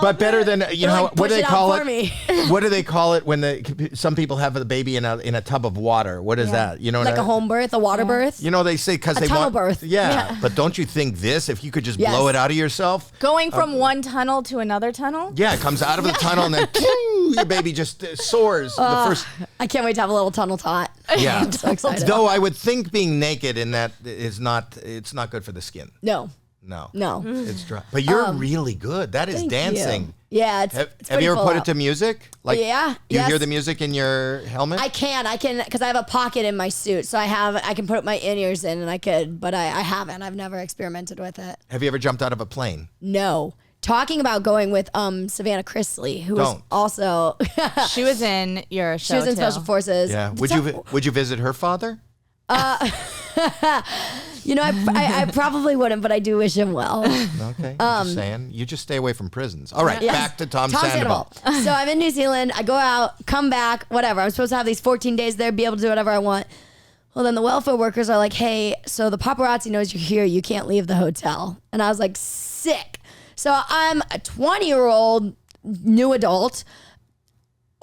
But better than, you know, like, what do push they it out call for it? me. What do they call it when some people have the baby in a tub of water? What is that? You know, like what a home birth, a water birth. You know, they say because they tunnel want birth. Yeah, but don't you think this? If you could just Yes. blow it out of yourself. Going from one tunnel to another tunnel? Yeah, it comes out of the tunnel and then your baby just soars. The first. I can't wait to have a little tunnel tot. Yeah. I'm so excited. Though I would think being naked in that is not. It's not good for the skin. No. No. It's dry. But you're really good. That is Thank dancing. you. Yeah, it's Have pretty you ever full put out. it to music? Like, Yeah, Do you hear yes. the music in your helmet? I can, because I have a pocket in my suit, so I can put my in-ears in, and I could, but I haven't. I've never experimented with it. Have you ever jumped out of a plane? No. Talking about going with Savannah Chrisley, who was Don't. also She was in your show. she was in too. Special Forces. Yeah. Would you visit her father? You know, I probably wouldn't, but I do wish him well. Okay. I'm just saying. You just stay away from prisons. All right. Yes. Back to Tom Sandoval. So I'm in New Zealand. I go out, come back, whatever. I'm supposed to have these 14 days there, be able to do whatever I want. Well, then the welfare workers are like, hey, so the paparazzi knows you're here. You can't leave the hotel. And I was like, sick. So I'm a 20-year-old new adult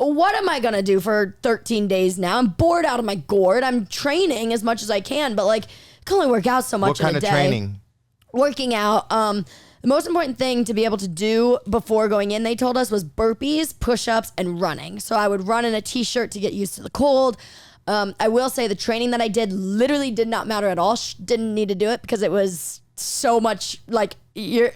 what am I going to do for 13 days now? I'm bored out of my gourd. I'm training as much as I can, but like, I can only work out so much in a day. What kind of training? Working out. The most important thing to be able to do before going in, they told us, was burpees, push-ups, and running. So I would run in a t-shirt to get used to the cold. I will say the training that I did literally did not matter at all. Didn't need to do it because it was so much like you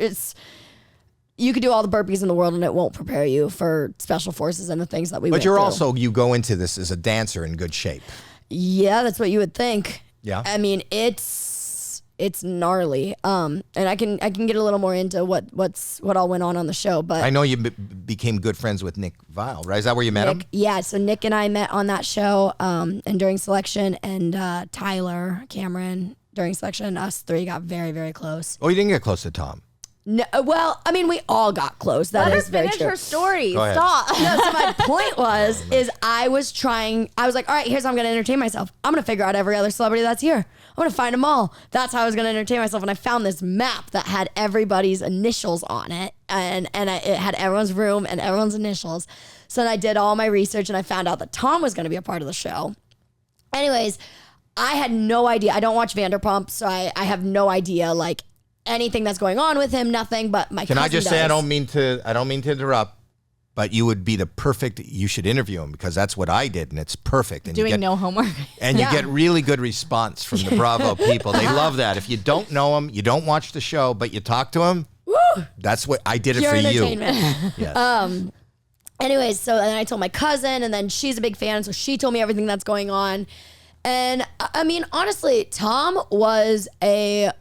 could do all the burpees in the world and it won't prepare you for special forces and the things that we went But through. you go into this as a dancer in good shape. Yeah, that's what you would think. Yeah. I mean, it's gnarly. And I can get a little more into what all went on the show, but I know you became good friends with Nick Vile, right? Is that where you met him? Yeah, so Nick and I met on that show, and during selection, and Tyler Cameron during selection, us three got very, very close. Oh, you didn't get close to Tom. No, well, I mean, we all got close. That Let is her very finish true. her story. Go ahead. Stop. No, so my point is I was like, all right, here's how I'm going to entertain myself. I'm going to figure out every other celebrity that's here. I'm going to find them all. That's how I was going to entertain myself. And I found this map that had everybody's initials on it. And it had everyone's room and everyone's initials. So then I did all my research and I found out that Tom was going to be a part of the show. Anyways, I had no idea. I don't watch Vanderpump, so I have no idea, like, anything that's going on with him, nothing, but my cousin Can I just say, does. I don't mean to interrupt, but you would be you should interview him because that's what I did and it's perfect. And Doing no homework. And Yeah. you get really good response from the Bravo people. They love that. If you don't know him, you don't watch the show, but you talk to him, that's what I did it Pure for you. entertainment. Yes. Anyways, so then I told my cousin, and then she's a big fan, so she told me everything that's going on. And I mean, honestly, Tom was a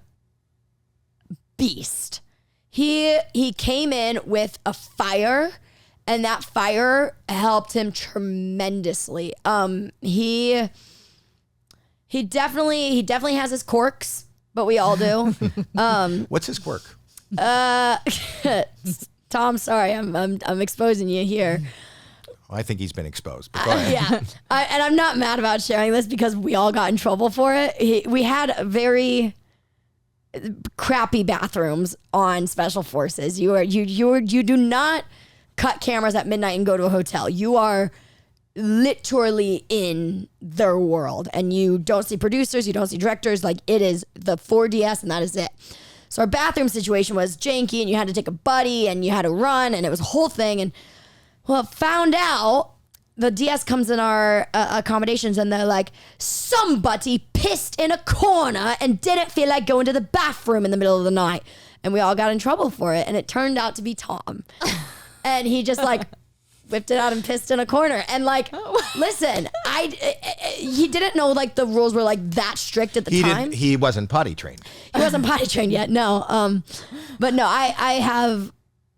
beast. He came in with a fire, and that fire helped him tremendously. He definitely has his quirks, but we all do. What's his quirk? Tom, sorry, I'm exposing you here. I think he's been exposed. But go ahead. Yeah, and I'm not mad about sharing this because we all got in trouble for it. We had very crappy bathrooms on Special Forces. You do not cut cameras at midnight and go to a hotel. You are literally in their world, and you don't see producers, you don't see directors. Like, it is the 4DS, and that is it. So our bathroom situation was janky, and you had to take a buddy, and you had to run, and it was a whole thing. And well, found out the DS comes in our accommodations, and they're like, somebody pissed in a corner and didn't feel like going to the bathroom in the middle of the night. And we all got in trouble for it. And it turned out to be Tom. And he just like whipped it out and pissed in a corner. And like, listen, he didn't know like the rules were like that strict at the time. He wasn't potty trained. He wasn't potty trained yet. No. But no, I have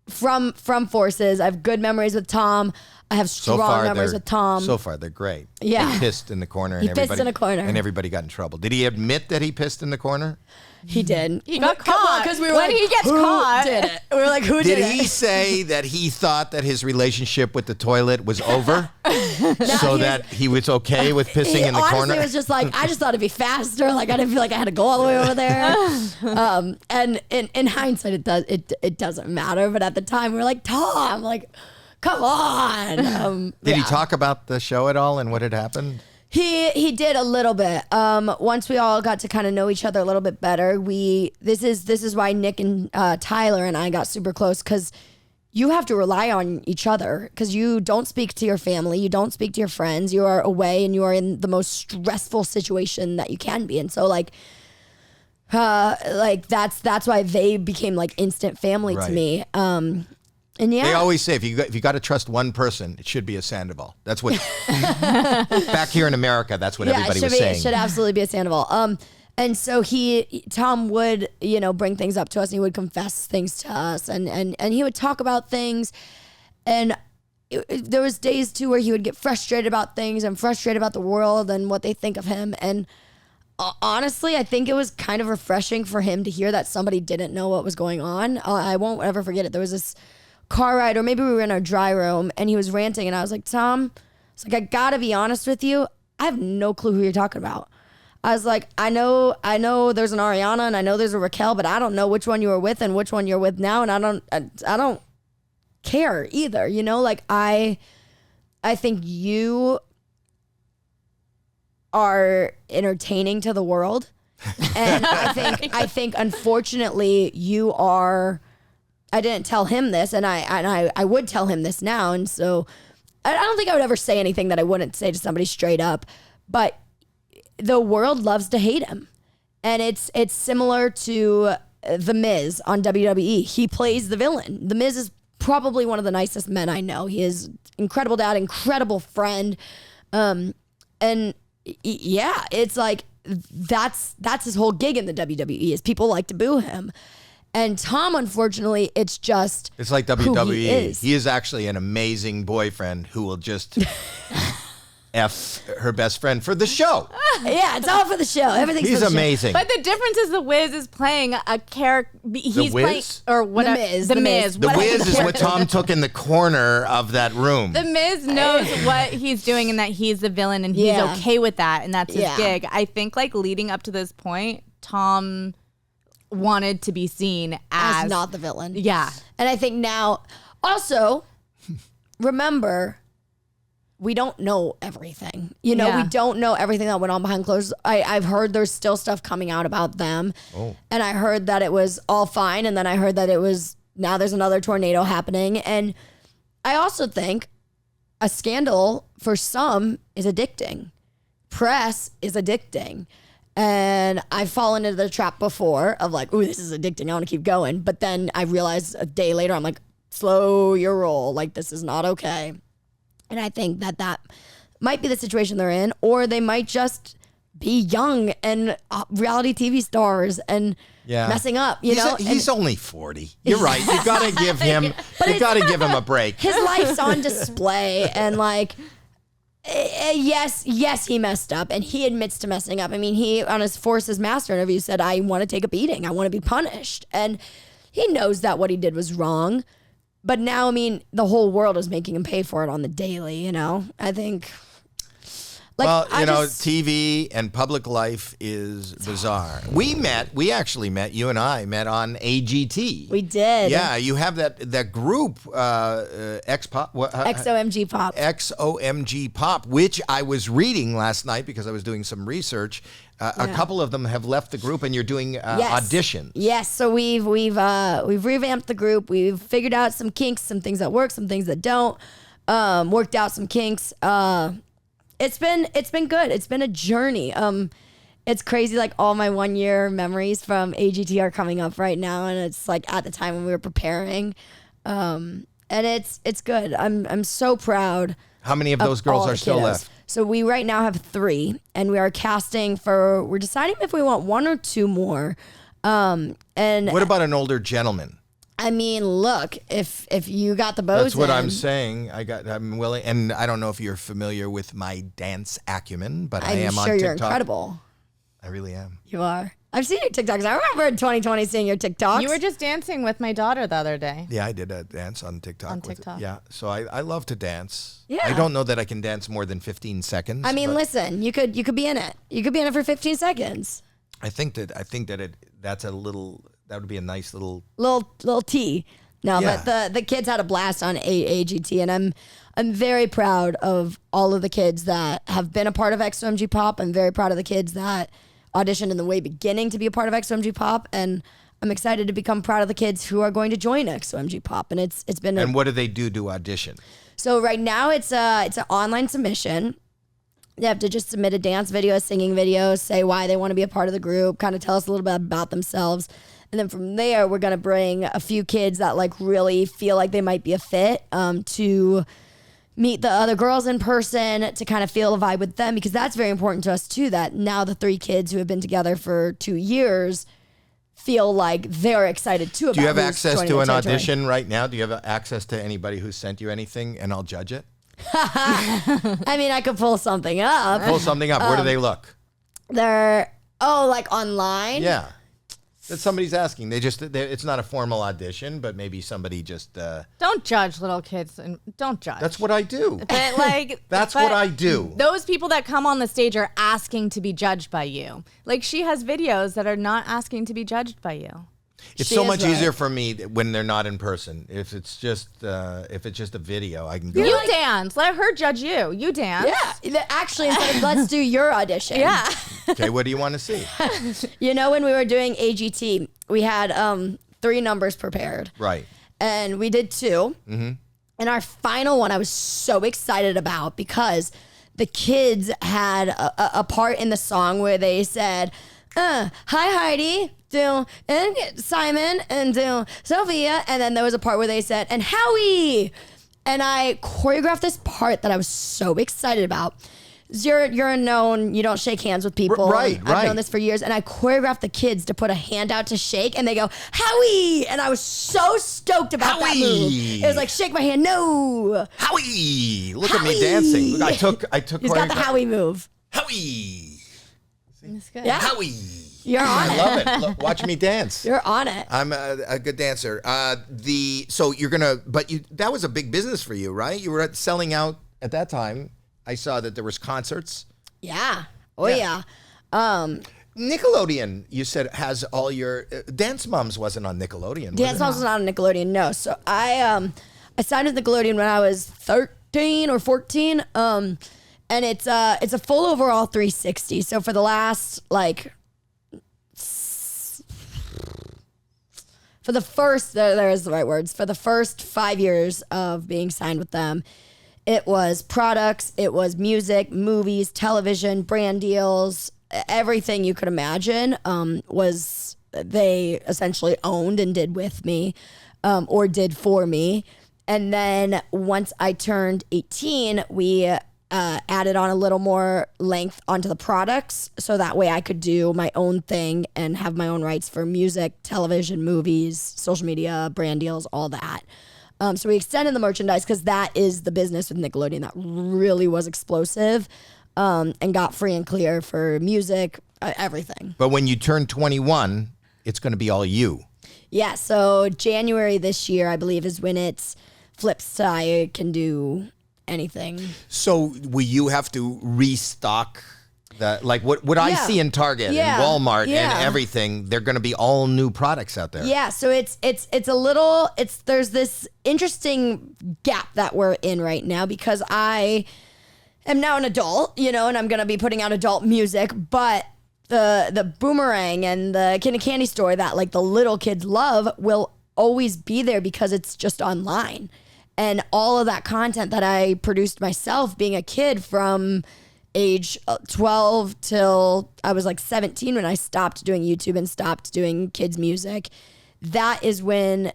from Forces, I have good memories with Tom. I have strong memories with Tom. So far, they're great. Yeah. He pissed in the corner. He pissed in a corner. And everybody got in trouble. Did he admit that he pissed in the corner? He did. He got caught. Because we were when like, he gets who caught. did it? We were like, who did Did it? he say that he thought that his relationship with the toilet was over? So that he was okay with pissing in the honestly corner? was just like, I just thought it'd be faster. Like, I didn't feel like I had to go all the way over there. And in hindsight, it doesn't matter. But at the time, we were like, Tom, like, come on. Did he talk about the show at all and what had happened? He did a little bit. Once we all got to kind of know each other a little bit better, this is why Nick and Tyler and I got super close, because you have to rely on each other, because you don't speak to your family, you don't speak to your friends, you are away and you are in the most stressful situation that you can be in. So like that's why they became like instant family to me. And yeah, They always say if you got to trust one person, it should be a Sandoval. That's what back here in America. That's what everybody was saying. It should absolutely be a Sandoval. And so Tom would, bring things up to us, and he would confess things to us, and he would talk about things, and there was days too where he would get frustrated about things and frustrated about the world and what they think of him. And honestly, I think it was kind of refreshing for him to hear that somebody didn't know what was going on. I won't ever forget it. There was this car ride, or maybe we were in our dry room, and he was ranting, and I was like, Tom, it's like, I gotta be honest with you, I have no clue who you're talking about. I was like, I know there's an Ariana and I know there's a Raquel, but I don't know which one you were with and which one you're with now, and I don't care either. Like I you are entertaining to the world. And I think unfortunately you are. I didn't tell him this, and I would tell him this now, and so I don't think I would ever say anything that I wouldn't say to somebody straight up. But the world loves to hate him, and it's similar to The Miz on WWE. He plays the villain. The Miz is probably one of the nicest men I know. He is incredible dad, incredible friend, and yeah, it's like that's his whole gig in the WWE is people like to boo him. And Tom, unfortunately, it's like WWE. Who he is actually an amazing boyfriend who will just F her best friend for the show. Yeah, it's all for the show. Everything's He's for the amazing. But the difference is the Wiz is playing a character. He's Wiz? playing or whatever. The Miz. The Wiz is what Tom took in the corner of that room. The Miz knows what he's doing and that he's the villain and he's okay with that and that's his gig. I think like leading up to this point, Tom wanted to be seen as not the villain. Yeah. And I think now, also, remember, we don't know everything. You know, we don't know everything that went on behind closed. I've heard there's still stuff coming out about them. Oh. And I heard that it was all fine. And then I heard that it was, now there's another tornado happening. And I also think a scandal for some is addicting. Press is addicting. And I've fallen into the trap before of like, ooh, this is addicting. I want to keep going. But then I realized a day later, I'm like, slow your roll. Like, this is not okay. And I think that might be the situation they're in, or they might just be young and reality TV stars and messing up. You know, he's only 40. You're right. You got to give him. You got to give him a break. His life's on display, and like, yes, he messed up, and he admits to messing up. I mean, he on his Forces Master interview said, "I want to take a beating. I want to be punished," and he knows that what he did was wrong. But now, I mean, the whole world is making him pay for it on the daily, you know? I think... Like, well, TV and public life is bizarre. We actually met, you and I met on AGT. We did. Yeah, you have that group, XOMG Pop. XOMG Pop, which I was reading last night because I was doing some research. A couple of them have left the group, and you're doing auditions. Yes, so we've revamped the group. We've figured out some kinks, some things that work, some things that don't. Worked out some kinks. It's been good. It's been a journey. It's crazy. Like all my 1 year memories from AGT are coming up right now, and it's like at the time when we were preparing, and it's good. I'm so proud. How many of those girls are still left? So we right now have 3, and we are casting for. We're deciding if we want 1 or 2 more. And what about an older gentleman? I mean, look, if you got the BowBose, that's what I'm saying. I'm willing, and I don't know if you're familiar with my dance acumen, but I am on TikTok. I'm sure you're incredible. I really am. You are. I've seen your TikToks. I remember in 2020 seeing your TikToks. You were just dancing with my daughter the other day. Yeah, I did a dance on TikTok. Yeah, so I love to dance. Yeah. I don't know that I can dance more than 15 seconds. I mean, listen, you could be in it. You could be in it for 15 seconds. I think that that's a little. That would be a nice little tea. No, but the kids had a blast on AGT, and I'm very proud of all of the kids that have been a part of XOMG Pop. I'm very proud of the kids that auditioned in the way beginning to be a part of XOMG Pop, and I'm excited to become proud of the kids who are going to join XOMG Pop. And it's been. And what do they do to audition? So right now it's an online submission. They have to just submit a dance video, a singing video, say why they want to be a part of the group, kind of tell us a little bit about themselves. And then from there, we're going to bring a few kids that like really feel like they might be a fit to meet the other girls in person, to kind of feel a vibe with them, because that's very important to us too, that now the 3 kids who have been together for 2 years feel like they're excited too about. Do you have access to an audition right now? Do you have access to anybody who sent you anything, and I'll judge it? I mean, I could pull something up. Pull something up. Where do they look? They're, like online? Yeah. That somebody's asking. It's not a formal audition, but maybe somebody just... Don't judge little kids, and don't judge. That's what I do. But like, That's what I do. Those people that come on the stage are asking to be judged by you. Like, she has videos that are not asking to be judged by you. It's She so is much right. easier for me when they're not in person. If it's just a video, I can go. You dance. Let her judge you. You dance. Yeah. Actually, instead of let's do your audition. Yeah. Okay, what do you want to see? You know, when we were doing AGT, we had 3 numbers prepared. Right. And we did 2. Mm-hmm. And our final one I was so excited about because the kids had a part in the song where they said, hi Heidi, and Simon, and Sophia. And then there was a part where they said, and Howie. And I choreographed this part that I was so excited about. You're known, you don't shake hands with people. Right. I've known this for years. And I choreographed the kids to put a hand out to shake, and they go, Howie! And I was so stoked about that move. It was like, shake my hand, no! Howie! Look at Howie! me dancing. Look, I took He's got the Howie move. Howie! That's good. Yeah. Howie! You're on I it. love it. Look, watch me dance. You're on it. I'm a good dancer. So you're gonna, that was a big business for you, right? You were selling out at that time. I saw that there was concerts. Yeah. Oh, yeah. Nickelodeon, you said, has all your Dance Moms wasn't on Nickelodeon. Dance Moms was not on Nickelodeon, no. So I signed with Nickelodeon when I was 13 or 14. And it's a full overall 360. So for the last for the first 5 years of being signed with them, it was products, it was music, movies, television, brand deals, everything you could imagine was they essentially owned and did with me or did for me. And then once I turned 18, we added on a little more length onto the products so that way I could do my own thing and have my own rights for music, television, movies, social media, brand deals, all that. So we extended the merchandise because that is the business with Nickelodeon that really was explosive and got free and clear for music, everything. But when you turn 21, it's going to be all you. Yeah, so January this year, I believe, is when it flips to I can do anything. So will you have to restock like what I see in Target and Walmart and everything? They're going to be all new products out there. Yeah, so there's this interesting gap that we're in right now because I am now an adult, and I'm going to be putting out adult music, but the Boomerang and the candy store that like the little kids love will always be there because it's just online. And all of that content that I produced myself being a kid from age 12 till I was like 17 when I stopped doing YouTube and stopped doing kids music, that is when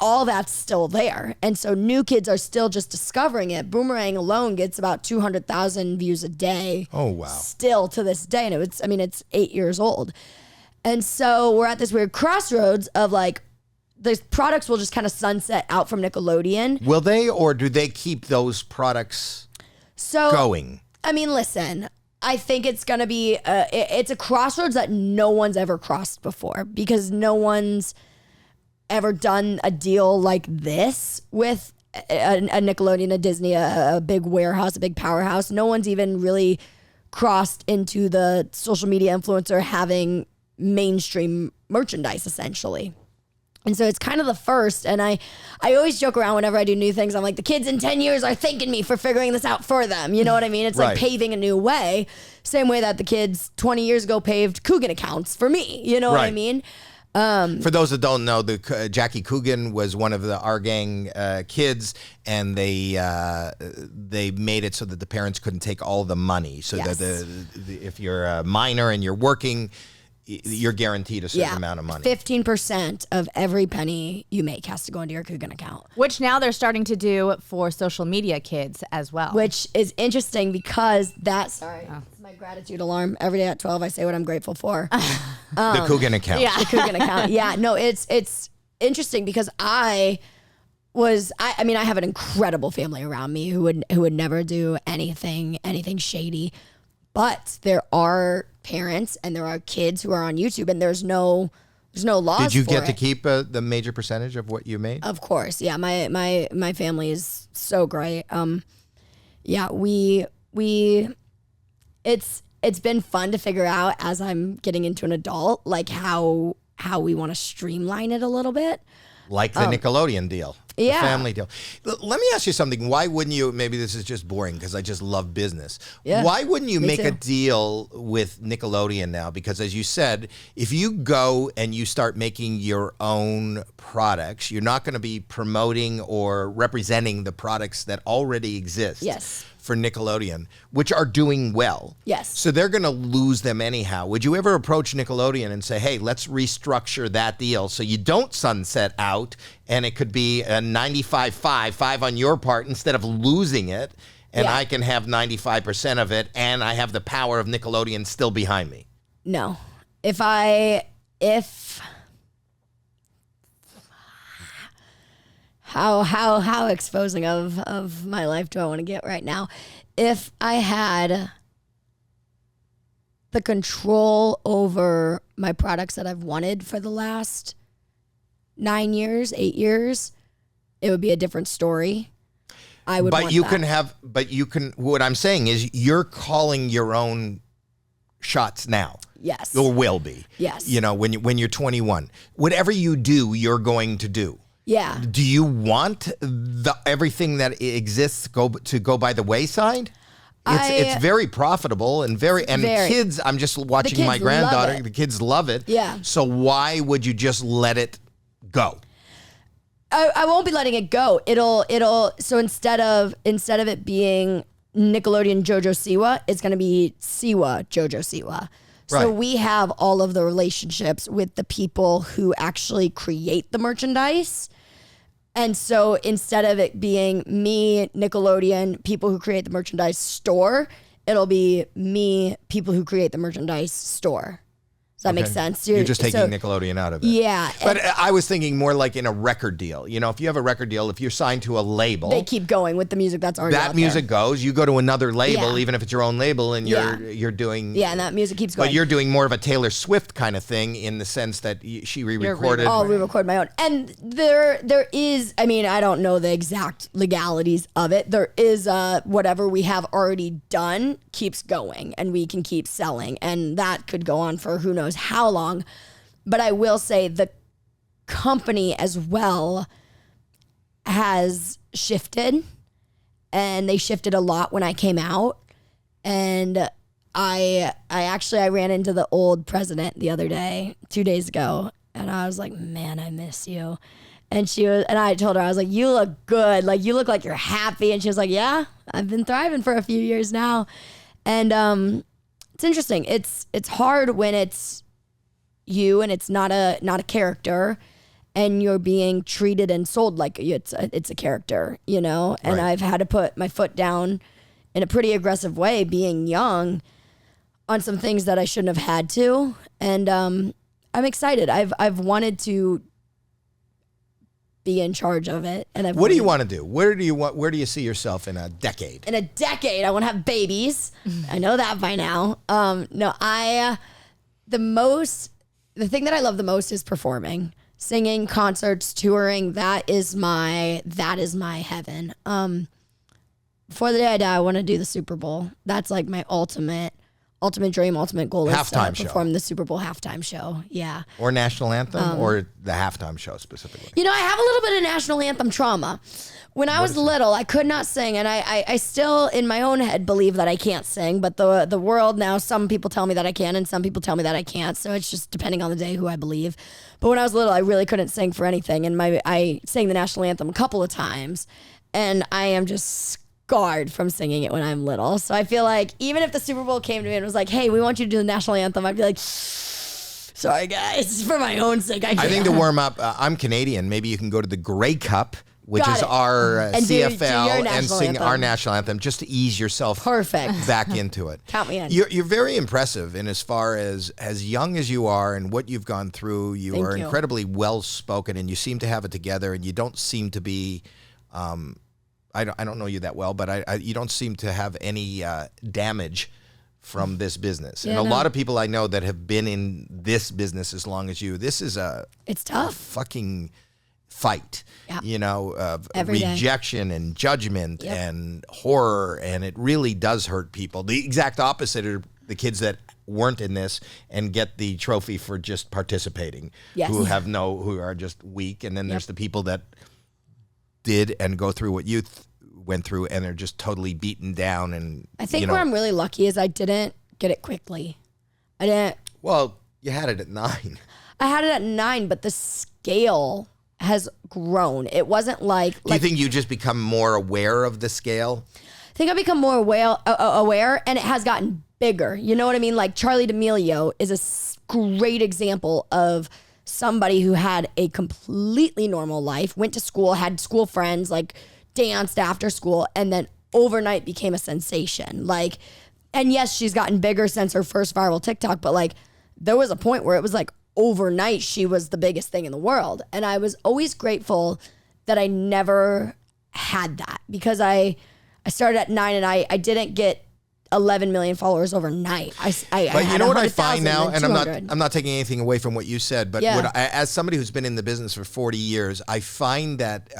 all that's still there. And so new kids are still just discovering it. Boomerang alone gets about 200,000 views a day. Oh, wow. Still to this day. And it's 8 years old. And so we're at this weird crossroads of like, the products will just kind of sunset out from Nickelodeon. Will they, or do they keep those products going? I mean, listen, I think it's going to be, it's a crossroads that no one's ever crossed before because no one's ever done a deal like this with a Nickelodeon, a Disney, a big warehouse, a big powerhouse. No one's even really crossed into the social media influencer having mainstream merchandise, essentially. And so it's kind of the first, and I always joke around whenever I do new things. I'm like, the kids in 10 years are thanking me for figuring this out for them. You know what I mean? It's like paving a new way. Same way that the kids 20 years ago paved Coogan accounts for me. You know what I mean? For those that don't know, Jackie Coogan was one of our gang kids, and they made it so that the parents couldn't take all the money. So that if you're a minor and you're working, you're guaranteed a certain amount of money. 15% of every penny you make has to go into your Coogan account. Which now they're starting to do for social media kids as well. Which is interesting because it's my gratitude alarm. Every day at 12, I say what I'm grateful for. The Coogan account. Yeah, the Coogan account. Yeah, no, it's interesting because I have an incredible family around me who would never do anything shady. But there are parents and there are kids who are on YouTube and there's no laws. Did you get to keep the major percentage of what you made? Of course, yeah. My family is so great. It's been fun to figure out as I'm getting into an adult, like how how we want to streamline it a little bit. Like the Nickelodeon deal. Yeah. The family deal. Let me ask you something. Why wouldn't you, maybe this is just boring because I just love business. Yeah, why wouldn't you me make a too. deal with Nickelodeon now? Because as you said, if you go and you start making your own products, you're not going to be promoting or representing the products that already exist. Yes. For Nickelodeon, which are doing well. Yes. So they're going to lose them anyhow. Would you ever approach Nickelodeon and say, hey, let's restructure that deal so you don't sunset out and it could be a 95-5, 5 on your part instead of losing it, and Yeah. I can have 95% of it and I have the power of Nickelodeon still behind me? No. How exposing of my life do I want to get right now? If I had the control over my products that I've wanted for the last 9 years, 8 years, it would be a different story. I would want that. What I'm saying is you're calling your own shots now. Yes. Or will be. Yes. You know, when you're 21. Whatever you do, you're going to do. Yeah. Do you want everything that exists to go by the wayside? It's very profitable and very. Kids. I'm just watching kids my granddaughter. love it. The kids love it. Yeah. So why would you just let it go? I won't be letting it go. It'll so instead of it being Nickelodeon JoJo Siwa, it's gonna be Siwa JoJo Siwa. So Right. we have all of the relationships with the people who actually create the merchandise. And so instead of it being me, Nickelodeon, people who create the merchandise store, it'll be me, people who create the merchandise store. Does that make sense? You're just taking Nickelodeon out of it. Yeah. But I was thinking more like in a record deal. You know, if you have a record deal, if you're signed to a label, They keep going with the music that's already out that music there. goes. You go to another label, Yeah. even if it's your own label, and Yeah. you're doing. Yeah, and that music keeps going. But you're doing more of a Taylor Swift kind of thing in the sense that she re-recorded. I'll re-record my own. And there is, I mean, I don't know the exact legalities of it. There is whatever we have already done keeps going and we can keep selling. And that could go on for who knows how long. But I will say the company as well has shifted, and they shifted a lot when I came out. And I ran into the old president the other day, 2 days ago, and I was like, man, I miss you. And I told her, I was like, you look good. Like, you look like you're happy. And she was like, yeah, I've been thriving for a few years now. And it's interesting. It's hard when it's you and it's not a character, and you're being treated and sold like it's a character, you know? And Right. I've had to put my foot down in a pretty aggressive way, being young, on some things that I shouldn't have had to. And I'm excited. I've wanted to be in charge of it. And What do you want to do? Where do you see yourself in a decade? In a decade, I want to have babies. I know that by now. The thing that I love the most is performing, singing, concerts, touring. That is my heaven. Before the day I die, I want to do the Super Bowl. That's like my ultimate dream, ultimate goal is Halftime to show. perform the Super Bowl halftime show. Yeah. Or national anthem, or the halftime show specifically? You know, I have a little bit of national anthem trauma. When I was little, I could not sing, and I still, in my own head, believe that I can't sing. But the world now, some people tell me that I can, and some people tell me that I can't. So it's just depending on the day who I believe. But when I was little, I really couldn't sing for anything, and I sang the national anthem a couple of times, and I am just scarred from singing it when I'm little. So I feel like even if the Super Bowl came to me and was like, "Hey, we want you to do the national anthem," I'd be like, "Sorry, guys, for my own sake, I can't." I think to warm up, I'm Canadian. Maybe you can go to the Grey Cup, which Got is it. our And do your CFL, and national sing anthem. our national anthem just to ease yourself Perfect. back into it. Count me in. You're very impressive in as far as young as you are and what you've gone through. You Thank are you. incredibly well spoken, and you seem to have it together. And you don't seem to be. I don't know you that well, but you don't seem to have any damage from this business. Yeah, and a no. lot of people I know that have been in this business as long as you. This is It's tough. fucking fight, Yeah. you know, of Every day. rejection and judgment Yep. and horror, and it really does hurt people. The exact opposite are the kids that weren't in this and get the trophy for just participating. Yes. Who are just weak, and then there's the people that did and go through what you went through and are just totally beaten down. And I think where I'm really lucky is I didn't get it quickly. I didn't. Well, you had it at 9. I had it at 9, but the scale has grown. It wasn't like. Do you think you just become more aware of the scale? I think I've become more aware, and it has gotten bigger. You know what I mean? Like Charli D'Amelio is a great example of somebody who had a completely normal life, went to school, had school friends, like danced after school, and then overnight became a sensation. Like, and yes, she's gotten bigger since her first viral TikTok, but like there was a point where it was like overnight she was the biggest thing in the world. And I was always grateful that I never had that, because I started at 9 and I didn't get 11 million followers overnight. But you know what I find now, and I'm not taking anything away from what you said, but as somebody who's been in the business for 40 years, I find that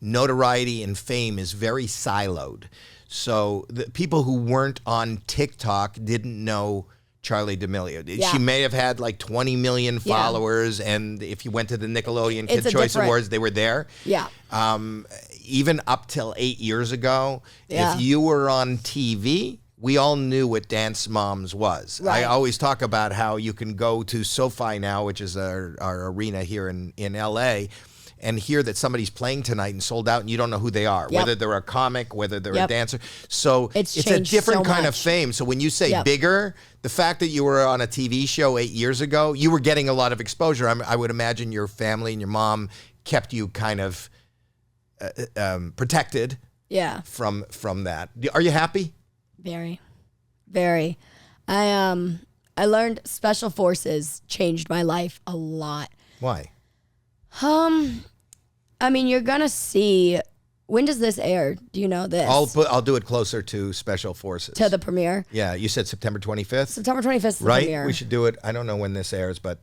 notoriety and fame is very siloed. So the people who weren't on TikTok didn't know Charli D'Amelio. Yeah. She may have had like 20 million followers, and if you went to the Nickelodeon Kid Choice Awards, they were there. Yeah. Even up till 8 years ago, if you were on TV, we all knew what Dance Moms was. Right. I always talk about how you can go to SoFi now, which is our arena here in LA, and hear that somebody's playing tonight and sold out, and you don't know who they are, whether they're a comic, whether they're a dancer. So it's a different kind of fame. So when you say bigger, the fact that you were on a TV show 8 years ago, you were getting a lot of exposure. I would imagine your family and your mom kept you kind of protected from that. Are you happy? Very, very. I learned Special Forces changed my life a lot. Why? I mean, you're gonna see. When does this air? Do you know this? I'll do it closer to Special Forces. To the premiere? Yeah, you said September 25th? September 25th is the premiere. We should do it. I don't know when this airs, but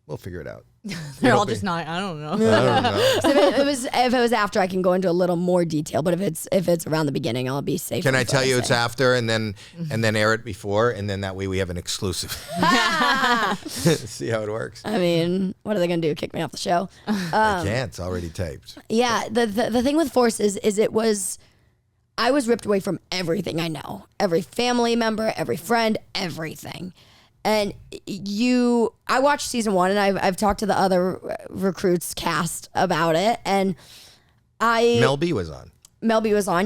we'll figure it out. They're all just not, I don't know. I don't know. So if it was after, I can go into a little more detail, but if it's around the beginning, I'll be safe. Can I tell you it's after and then air it before, and then that way we have an exclusive. See how it works. I mean, what are they going to do? Kick me off the show? They can't. It's already taped. Yeah. The thing with Forces is I was ripped away from everything I know. Every family member, every friend, everything. And I watched season 1, and I've talked to the other recruits cast about it, and Mel B was on.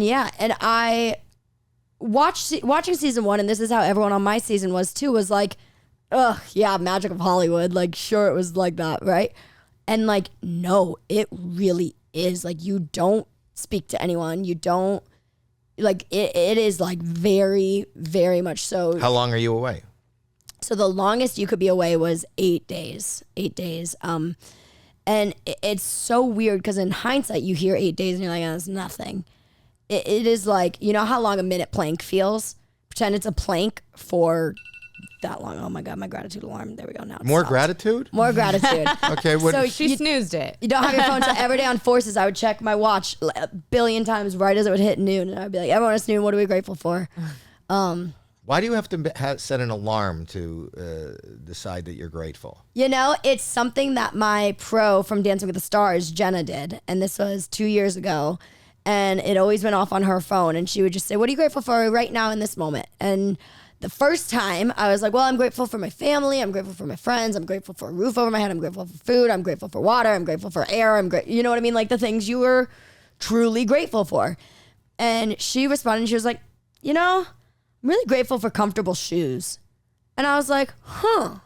Yeah, and I watching season 1, and this is how everyone on my season was too. Was like, ugh, yeah, magic of Hollywood. Like, sure, it was like that, right? And like, no, it really is. Like, you don't speak to anyone. You don't like it. It is like very, very much so. How long are you away? So the longest you could be away was 8 days. 8 days. And it's so weird because in hindsight, you hear 8 days and you're like, oh, it's nothing. It is like, you know how long a minute plank feels? Pretend it's a plank for that long. Oh my God, my gratitude alarm. There we go. Now it's More stopped. Gratitude? More gratitude. Okay. So she snoozed it. You don't have your phone. So every day on Forces, I would check my watch a billion times right as it would hit noon. And I'd be like, everyone, it's noon. What are we grateful for? Why do you have to set an alarm to decide that you're grateful? You know, it's something that my pro from Dancing with the Stars, Jenna, did. And this was 2 years ago. And it always went off on her phone. And she would just say, what are you grateful for right now in this moment? And the first time I was like, well, I'm grateful for my family. I'm grateful for my friends. I'm grateful for a roof over my head. I'm grateful for food. I'm grateful for water. I'm grateful for air. You know what I mean? Like the things you were truly grateful for. And she responded and she was like, you know, I'm really grateful for comfortable shoes. And I was like, huh,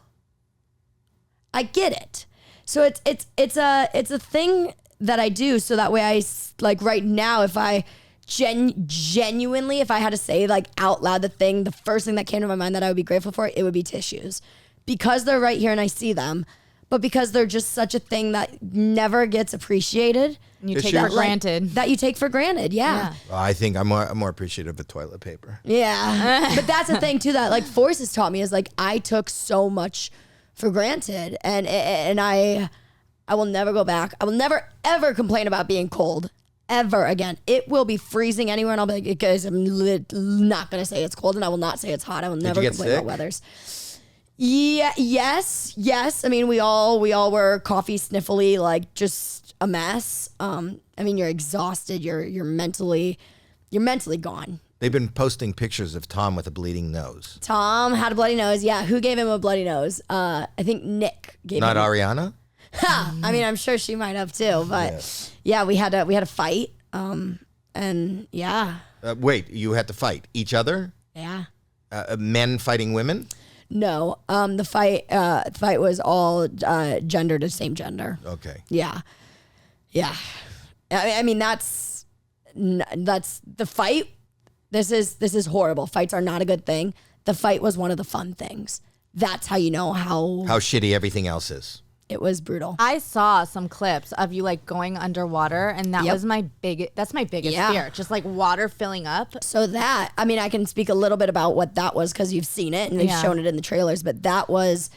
I get it. So it's a thing that I do. So that way I, like right now, if I genuinely, if I had to say like out loud the first thing that came to my mind that I would be grateful for, it would be tissues. Because they're right here and I see them, but because they're just such a thing that never gets appreciated. You take for granted. That you take for granted, yeah. Well, I think I'm more appreciative of toilet paper. Yeah. But that's the thing too that like Forces taught me is like I took so much for granted and I will never go back. I will never ever complain about being cold ever again. It will be freezing anywhere, and I'll be like, guys, I'm not going to say it's cold, and I will not say it's hot. I will never complain about weathers. Yeah, yes. I mean, we all were coffee sniffly, like just a mess. I mean, you're exhausted. You're mentally gone. They've been posting pictures of Tom with a bleeding nose. Tom had a bloody nose. Yeah, who gave him a bloody nose? I think Nick gave him. Not Ariana? I mean, I'm sure she might have too, but yeah, we had a fight. And yeah. Wait, you had to fight each other? Yeah. Men fighting women? No. The fight was all gender to same gender. Okay. Yeah. Yeah. I mean, that's the fight. This is horrible. Fights are not a good thing. The fight was one of the fun things. That's how you know how shitty everything else is. It was brutal. I saw some clips of you like going underwater, and that was that's my biggest fear. Just like water filling up. So that, I mean, I can speak a little bit about what that was because you've seen it and they've shown it in the trailers, but that was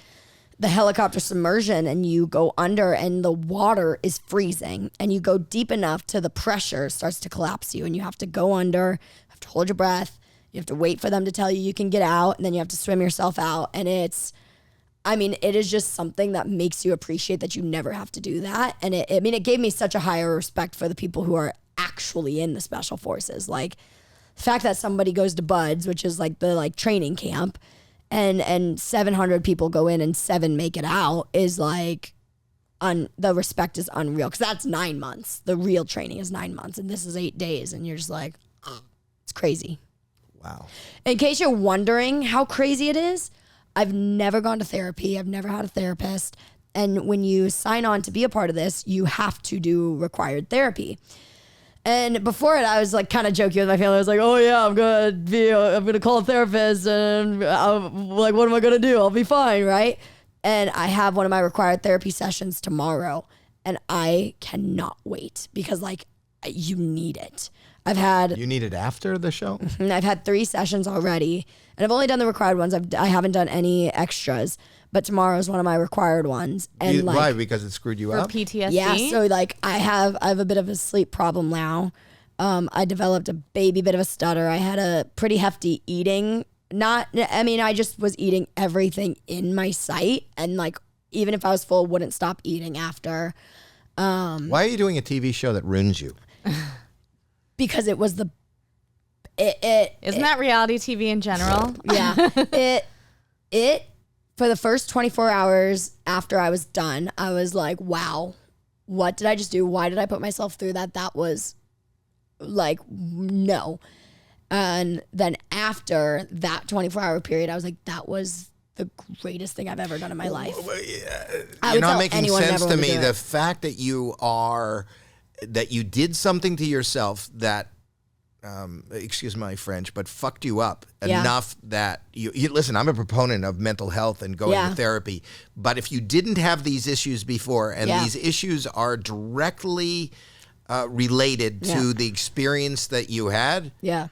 the helicopter submersion, and you go under and the water is freezing, and you go deep enough to the pressure starts to collapse you, and you have to go under, have to hold your breath, you have to wait for them to tell you can get out, and then you have to swim yourself out. And it is just something that makes you appreciate that you never have to do that. And it gave me such a higher respect for the people who are actually in the special forces. Like the fact that somebody goes to BUDS, which is like the training camp, and 700 people go in and 7 make it out is like, the respect is unreal. Cause that's 9 months. The real training is 9 months. And this is 8 days. And you're just like, it's crazy. Wow. In case you're wondering how crazy it is, I've never gone to therapy. I've never had a therapist. And when you sign on to be a part of this, you have to do required therapy. And before it, I was like kind of joking with my family. I was like, oh yeah, I'm going to call a therapist, and I'm like, what am I going to do? I'll be fine, right? And I have one of my required therapy sessions tomorrow, and I cannot wait because you need it. You need it after the show? I've had 3 sessions already, and I've only done the required ones. I haven't done any extras, but tomorrow's one of my required ones. And why? Because it screwed you up? For PTSD? Yeah, so I have a bit of a sleep problem now. I developed a baby bit of a stutter. I had a pretty hefty eating. I just was eating everything in my sight, and even if I was full, wouldn't stop eating after. Why are you doing a TV show that ruins you? Because it was Isn't that reality TV in general? Yeah. It for the first 24 hours after I was done, I was like, wow, what did I just do? Why did I put myself through that? That was no. And then after that 24-hour period, I was like, that was the greatest thing I've ever done in my life. You're not making sense to me. The fact that you did something to yourself that, excuse my French, but fucked you up enough that you listen, I'm a proponent of mental health and going to therapy, but if you didn't have these issues before, and these issues are directly related to the experience that you had. Yeah.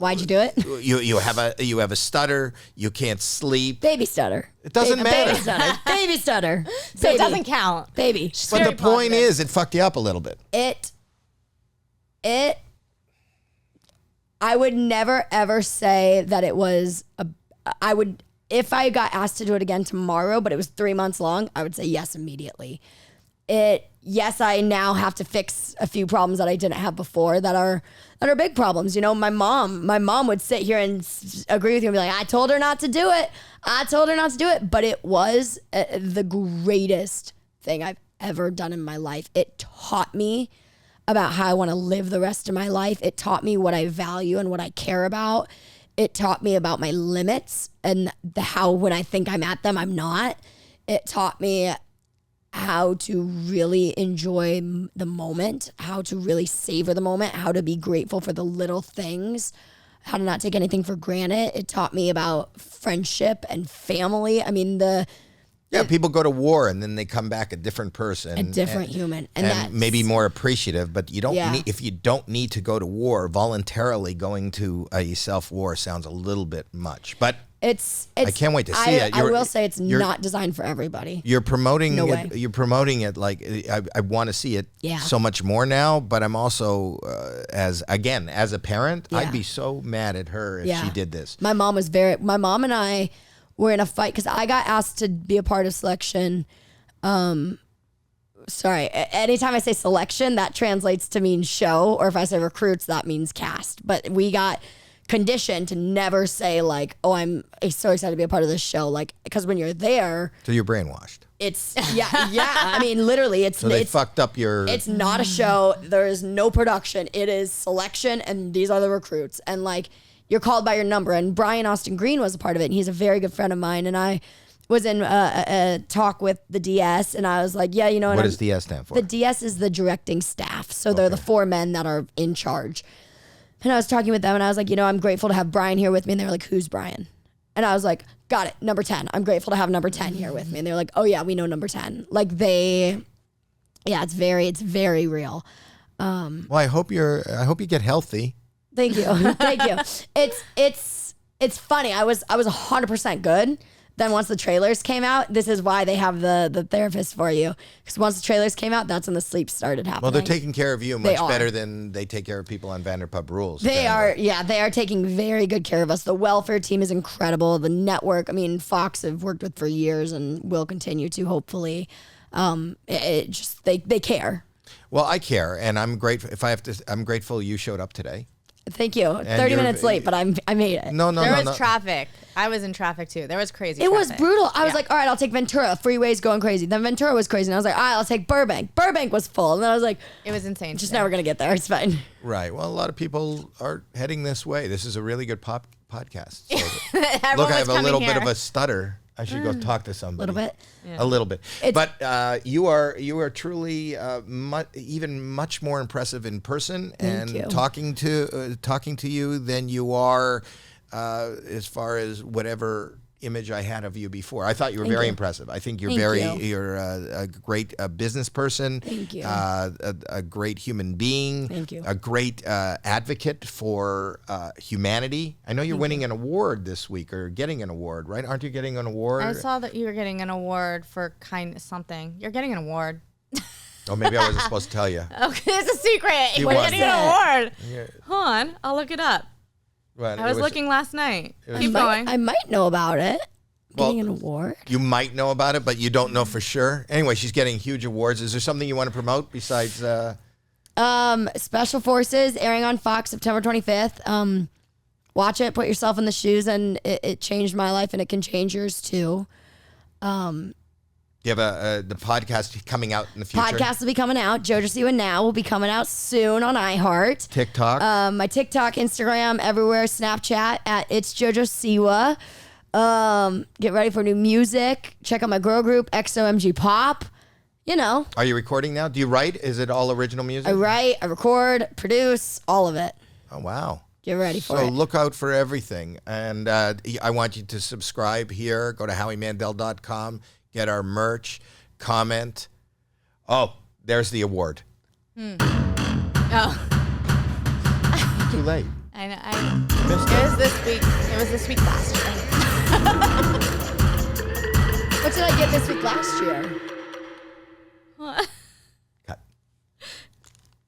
Why'd you do it? You have a stutter. You can't sleep. Baby stutter. It doesn't matter. Baby stutter. Baby stutter. So it doesn't count. Baby. But the point is, it fucked you up a little bit. I would never ever say that it was if I got asked to do it again tomorrow, but it was 3 months long, I would say yes immediately. Yes, I now have to fix a few problems that I didn't have before that are big problems. You know, my mom would sit here and agree with you and be like, I told her not to do it. But it was the greatest thing I've ever done in my life. It taught me about how I want to live the rest of my life. It taught me what I value and what I care about. It taught me about my limits and how when I think I'm at them, I'm not. It taught me how to really enjoy the moment, how to really savor the moment, how to be grateful for the little things, how to not take anything for granted. It taught me about friendship and family. I mean, Yeah, people go to war and then they come back a different person, a different human, and that's maybe more appreciative. But you don't Yeah. need, if you don't need to go to war, voluntarily going to a self-war sounds a little bit much. But it's I can't wait to see it. I will say it's not designed for everybody. You're promoting No it. way. You're promoting it like I want to see it Yeah. so much more now. But I'm also as a parent, Yeah. I'd be so mad at her if she did this. My mom and I were in a fight because I got asked to be a part of selection. Sorry, anytime I say selection, that translates to mean show, or if I say recruits, that means cast. But we got conditioned to never say like, "Oh, I'm so excited to be a part of this show," like because when you're there, So you're brainwashed. it's yeah. I mean, literally, it's So they fucked up your. it's not a show. There is no production. It is selection, and these are the recruits. And like, you're called by your number. And Brian Austin Green was a part of it. And he's a very good friend of mine. And I was in a talk with the DS, and I was like, yeah, you know what does DS stand for? The DS is the directing staff. So they're the 4 men that are in charge. And I was talking with them, and I was like, you know, I'm grateful to have Brian here with me. And they were like, who's Brian? And I was like, got it, number 10. I'm grateful to have number 10 here with me. And they were like, oh yeah, we know number 10. Like it's very real. Well, I hope you get healthy. Thank you. Thank you. It's funny. I was 100% good. Then once the trailers came out, this is why they have the therapist for you. Because once the trailers came out, that's when the sleep started happening. Well, they're taking care of you They much are. better than they take care of people on Vanderpump Rules. They are taking very good care of us. The welfare team is incredible. The network, I mean, Fox have worked with for years and will continue to, hopefully. They care. Well, I care, and I'm grateful. I'm grateful you showed up today. Thank you. 30 minutes late, but I made it. No. There was traffic. I was in traffic too. There was crazy It was traffic. brutal. I was like, all right, I'll take Ventura. Freeway's going crazy. Then Ventura was crazy. And I was like, all right, I'll take Burbank. Burbank was full. And then I was like, It was insane. just today. never going to get there. It's fine. Right. Well, a lot of people are heading this way. This is a really good podcast. So Everyone look, I was have a coming little here. bit of a stutter. I should go talk to somebody. A little bit. Yeah. A little bit. It's- But you are truly even much more impressive in person, Thank and you. talking to you than you are as far as whatever image I had of you before. I thought you were very you. impressive. I think you're Thank you. you're a great business person. Thank you. A great human being. Thank you. A great advocate for humanity. I know you're winning an award this week, or getting an award, right? Aren't you getting an award? I saw that you were getting an award for something. You're getting an award. Oh, maybe I wasn't supposed to tell you. Okay, it's a secret. You're was. getting an award. Yeah. Hold on, I'll look it up. But I was looking last night. was- Keep going. I might know about it. Well, Getting an award. You might know about it, but you don't know for sure. Anyway, she's getting huge awards. Is there something you want to promote besides? Special Forces airing on Fox September 25th. Watch it, put yourself in the shoes, and it changed my life, and it can change yours too. You have the podcast coming out in the future. Podcast will be coming out. JoJo Siwa Now will be coming out soon on iHeart. TikTok. My TikTok, Instagram, everywhere, Snapchat at It's JoJo Siwa. Get ready for new music. Check out my girl group, XOMG Pop. You know, Are you recording now? Do you write? Is it all original music? I write, I record, produce, all of it. Oh, wow. Get ready for So it. look out for everything. And I want you to subscribe here. Go to howiemandel.com. Get our merch. Comment. Oh, there's the award. Oh, Too late. I know. Missed It it. was this week. It was this week last year. What did I get this week last year?